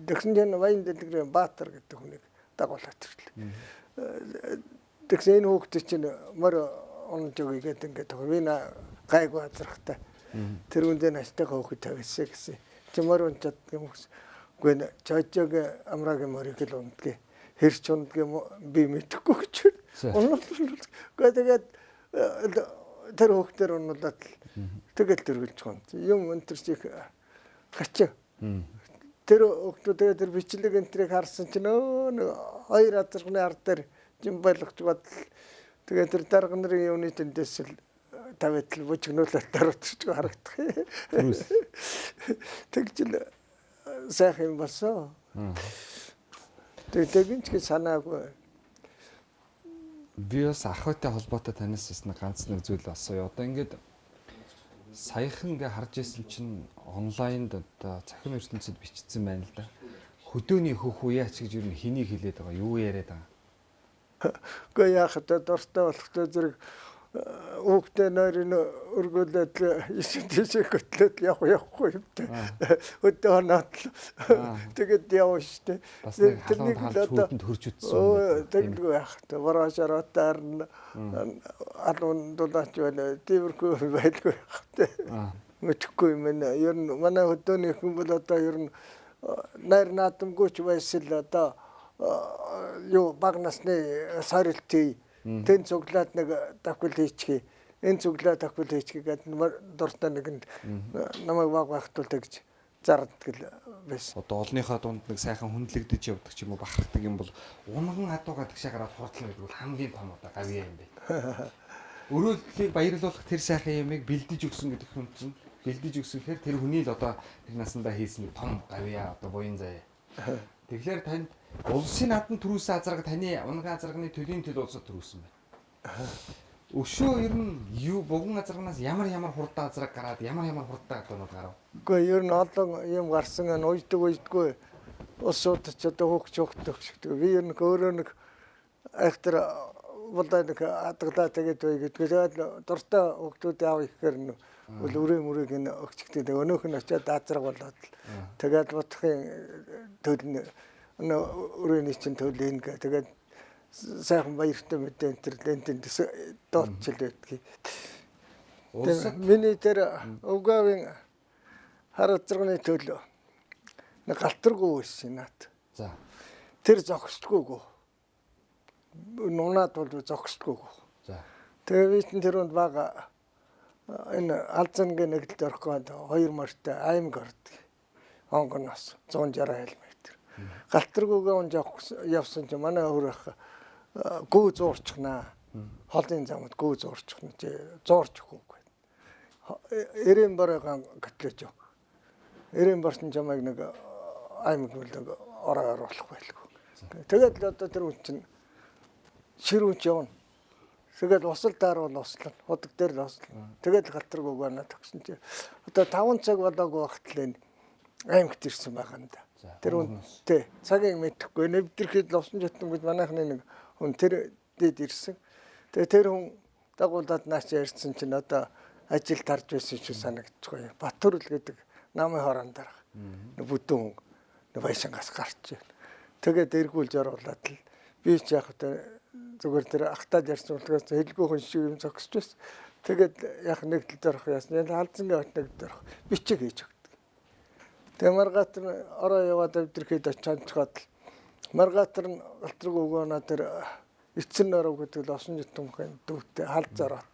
Тэгсэн чинь Баян дэлгэрийн Баатар гэдэг хүнийг дагуулаад ирлээ. Тэгсэн энэ хүүхдээ чинь мөр онж өгье гэдэг ингээд вина гайгүй азрахтай. Тэр үндэ настайгаа хүүхэд тавьсан гэсэн. Чимэр он чаддаг юм гэсэн. Үгүй чойжог амрагийн мөрийг л ундгээ. Хэрч ундгээ би мэдэхгүй гэж. Үгүй тэгээд тэр хүүхдэр унуулаад тэгэл тэргэлж гон. Юм өнтөр чих гачаа. тэр өөхдөө тэр бичлэг энтрийг харсан чинь нэг хоёр азаргны ард дээр жим байлгаж бодол тэгээд тэр дарга нарын юуны тэндээс л тавьд л бүжгнүүлээд даруутч харагдах. Тэгжил сайхан юм болсон. Тэгээд ч санаагүй. Би бас ахытай холбоотой танаас бас нэг ганц нэг зүйл асууя. Одоо ингээд саяхан ингээ харж ирсэн чинь онлайнд одоо цахим ертөнцид бичсэн байна л да. Хөдөөний хөх уяач гэж юу н хэнийг хэлээд байгаа юу яриад байгаа. Гэхдээ яах вэ дуртай болохтой зэрэг Угтээ нойрын өргөлөд ишиж хөтлөд явахгүй юм те. Өдөө хоноод тэгээд явна штэ. Тэрнийг л одоо хөрж үтсэн. Тэггүй яах вэ? Варашаратаар алуун дулаач байна. Тиймэрхүү байлгүй яах вэ? Мэдхгүй юм байна. Ер нь манай хөдөөний хүн бол одоо ер нь найр наадамгүйч байсал одоо юу баг насны сарилтын тэн цуглаад нэг давхил хийчихээ. Энэ цуглаад давхил хийчихээ гэдэг дуртай нэгэнд намайг баг багтуул гэж зардаг л байсан. Одоо олныхаа дунд нэг сайхан хүндлэгдэж явдаг ч юм уу бахархдаг юм бол унган адуугаа тэгшээ гараад хурдлаа гэдэг бол хамгийн том одоо гавьяа юм байна. Өрөөллийг баярлуулах тэр сайхан ямыг бэлдэж өгсөн гэдэг юм чинь бэлдэж өгсөхээр тэр хүний л одоо тэр насандаа хийсэн том гавьяа одоо буян заяа. Тэгэхээр танд улсын наадам төрүүлсэн азарга таны унган азарганы төлийн төл улсад төрүүлсэн байна. Өшөө ер нь юу буган азарганаас ямар хурдан азарга гараад ямар хурдан гадуунууд гарав. Үгүй ер нь олон юм гарсан нь уйдгүй усууд ч одоо хөөгч гэдэг. Би ер нь өөрөө нэг айхтар болоо нэг хадгалаа тэгээд бай гэдэг. Тэгээд дуртай хүмүүсд яав ихээр нь бол өрөөг нь өгчтэй. Өнөөх нь очиад азарга болоод тэгээд бодохын төл нь өрөөний чинь төл энэ тэгээд сайхан баяртай мэдээ энэ төр лентэн доотлол байдгийг. Миний тэр угавын харацрагны төлөө нэг галтаргүй байсан наад. За. Тэр зогсдгүйгөө. Нунаад бол зогсдгүйгөө. За. Тэгээд би тэр үнд бага энэ алзангийн нэгдэлд ороход 2 мартай аймаг ордог. Онгоноос 160 км. Галтаргүйгээ он явсан чинь манай хөрөх гүү зуурчихнаа. Холын замд гүү зуурчихна чи зуурч өгөхгүй. Эрээн барагаан гэтлэж. Эрээн барсан чамайг нэг аймаг үлдэг ороо оруулах байлгүй. Тэгээд л одоо тэр үн чинь ширүүч явна. Тэгээд усал дааруул услаа. Худаг дээр л услаа. Тэгээд галтаргүйгээ наа тагсан чи одоо 5 цаг болоогүй багтлаа аймагт ирсэн байгаа юм да. Тэр үнтэй цагийг мэдэхгүй нэвдэрхэд л усан жотон гэж манайхны нэг хүн тэр дэд ирсэн. Тэгээ тэр хүн дагуулад наач ярьсан чинь одоо ажил тарж байсан ч санагдчихгүй. Батүрл гэдэг намын хорон дараа. Бүдүүн баяшингаас гарч байна. Тэгээд эргүүлж оруулаад л би ч яг зүгээр тэр ахтаад ярьсан учраас хэлгүй хүн шиг юм зогсож байсан. Тэгээд яг нэгдэлд орох ясна. Алзангийн хот нэгдэлд орох бичиг хийж өгдөг. Тэгээ маргаатар ороо яваад авдэрхэд очиадчгаад маргаатар нь галтраг өгөөнө тэр эцэн ороо гэдэг л осон житмхэн дүүтэй халд зараад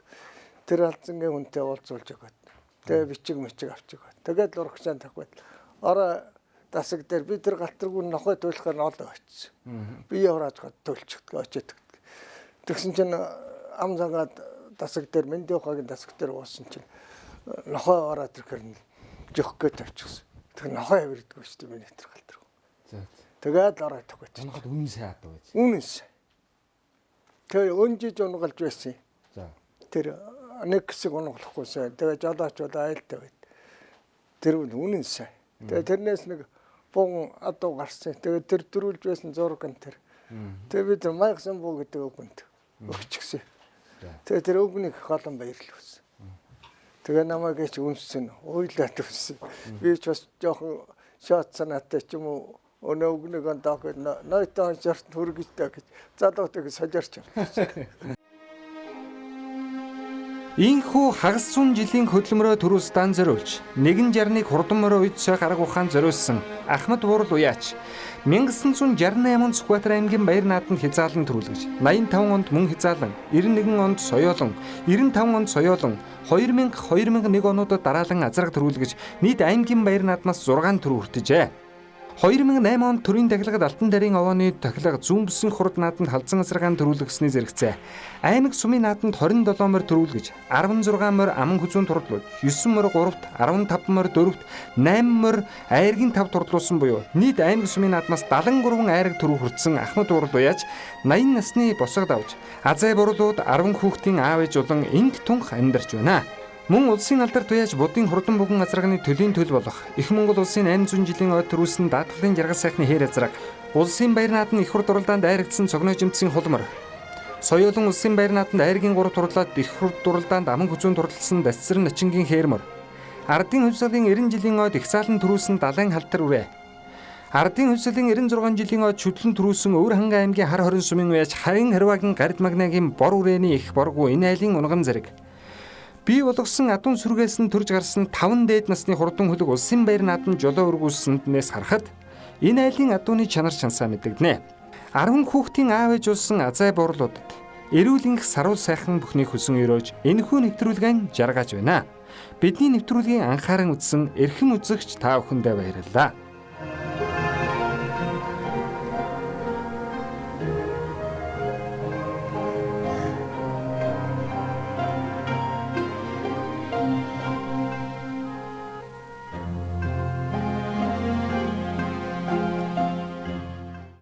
тэр алзангийн хүнтэй уулзуулж өгöd. Тэгээ бичиг авч өгöd. Тэгээд урагшаан тахвал ороо дасаг дээр би тэр галтраггүй нохой туйлахаар нь олоо очсон. Би яваад туйлчихдаг очиад. Тэгсэн чинь ам цагаад дасаг дээр Мэндиохагийн дасаг дээр уусан чинь нохой ороод ирэхээр нь жөх гээд тавьчихсан. Тэр нохой авирдгүй шүү дээ миний тэр галтар. За. Тэгээд ороод төгөөч. Унахад үнэн сайн хатаа байж. Үнэн сайн. Тэр өнжиж унгалж байсан. За. Тэр нэг хэсэг унгалахгүй сайн. Тэгээд жолоочод айлтай байд. Тэр үнэн сайн. Тэгээд тэрнээс нэг бун адуу гарсан. Тэгээд тэр дөрүүлж байсан зураг энэ тэр. Тэгээд би тэр Майксан буу гэдэг өгөнд өгчихсэн. Тэгээд тэр өгнийг голон баярлуулсан. Тэгээ намайг ч үнсэн, уйлаад үнсэн. Би ч бас жоохон шат санаатай ч юм уу өнөө өгнөг ондог нойтон шорт хүргэжтэй гэж залуутайг солиорч авчихсан. Ийхүү хагас сун жилийн хөдөлмөрөө төрүүлсэн зориулж 160-ыг хурдан мороо үед сойх арга ухаан зориулсан Ахмад Буурал уяач 1968 онд Сүхбаатар аймгийн Баяр наадамд хязаалан төрүүлгэж 85 онд мөн хязаалан 91 онд соёолон 95 онд соёолон 2001 онуудад дараалан азарга төрүүлгэж нийт аймгийн Баяр наадмаас 6 төр хүртэжээ. 2008 онд төрийн дахилгад Алтан дайрын овооны дахилга зүүн бүсийн хурд наадамд халдсан асаргаан төрүүлгэсний зэрэгцээ. Аймаг сумын наадамд 27 морь төрүүлгэж, 16 морь аман хүзүүн турдлууж, 9 морь 3-т, 15 морь 4-т, 8 морь айргийн 5 турдлуулсан буюу нийт аймаг сумын наадмаас 73 айраг төрөв хүртсэн Ахмад Урал уяаж 80 насны босгод авч, азай бурлууд 10 хүүхдийн аав ээж улан энд тунх амьдарч байна. Мөн улсын алдарт уяаж будын хурдан бүхэн азарганы төлийн төл болох Их Монгол улсын 800 жилийн ойд төрүүлсэн даатгалын жаргал сайхны хээр азраг, улсын баяр наадамд их хурд уралдаанд айрагдсан цогноо жимтсийн хулмар, соёолон улсын баяр наадамд айргийн 3 турлаад их хурд уралдаанд аман хүзүүн турлалсан Дасцэрэн Начингийн хээрмөр, ардын хувьсгалын 90 жилийн ойд их саалан төрүүлсэн далайн халтар үрээ, ардын хувьсгалын 96 жилийн ойд чүтлэн төрүүлсэн Өвөр хангай аймгийн хар хорин сумын уяаж Харин Харвагийн гард магнагийн бор үрээний их боргуу энэ айлын унган зэрэг, бий болгосон адуун сүргээс нь төрж гарсан 5 дээд насны хурдан хөлөг улсын баяр наадамд жолоо өргүүлсэнднээс харахад энэ айлын адууны чанар чансаа мэдэгдэнэ. 10 хүүхдийн аав ээж улсан азай буурлуудад эрүүл инх саруул сайхан бүхнийг хүсэн өрөөж энэхүү нэвтрүүлгэн жаргаж байна. Бидний нэвтрүүлгийн анхааран үзсэн эрхэм үзэгч та бүхэндээ баярлалаа.